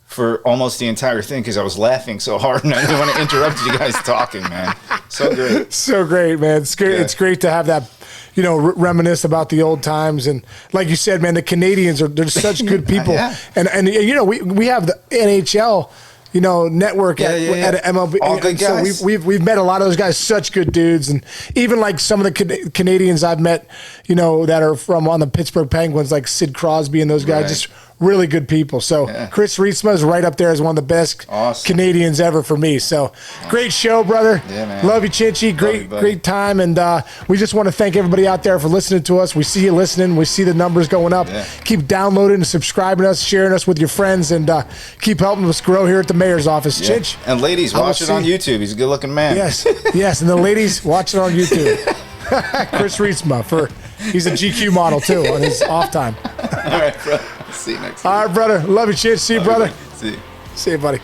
for almost the entire thing because I was laughing so hard and I didn't want to interrupt you guys talking, man. So great. So great, man. It's great. Yeah. It's great to have that, reminisce about the old times. And like you said, man, the Canadians they're such good people. Yeah. And we have the NHL, network at MLB. All good guys. So we've met a lot of those guys, such good dudes. And even some of the Canadians I've met, that are from on the Pittsburgh Penguins, like Sid Crosby and those guys, just really good people. So Chris Reitsma is right up there as one of the best Canadians ever for me. So great show, brother. Yeah, man. Love you, Chinchy. Great time. And we just want to thank everybody out there for listening to us. We see you listening. We see the numbers going up. Yeah. Keep downloading and subscribing us, sharing us with your friends, and keep helping us grow here at the mayor's office. Chinch. And ladies, watch it on YouTube. He's a good-looking man. Yes. And the ladies, watch it on YouTube. Chris Reitsma for He's a GQ model too on his off time. All right, bro. See you next week. All right, brother. Love you, Chinch. See you, brother. See you. See you, buddy.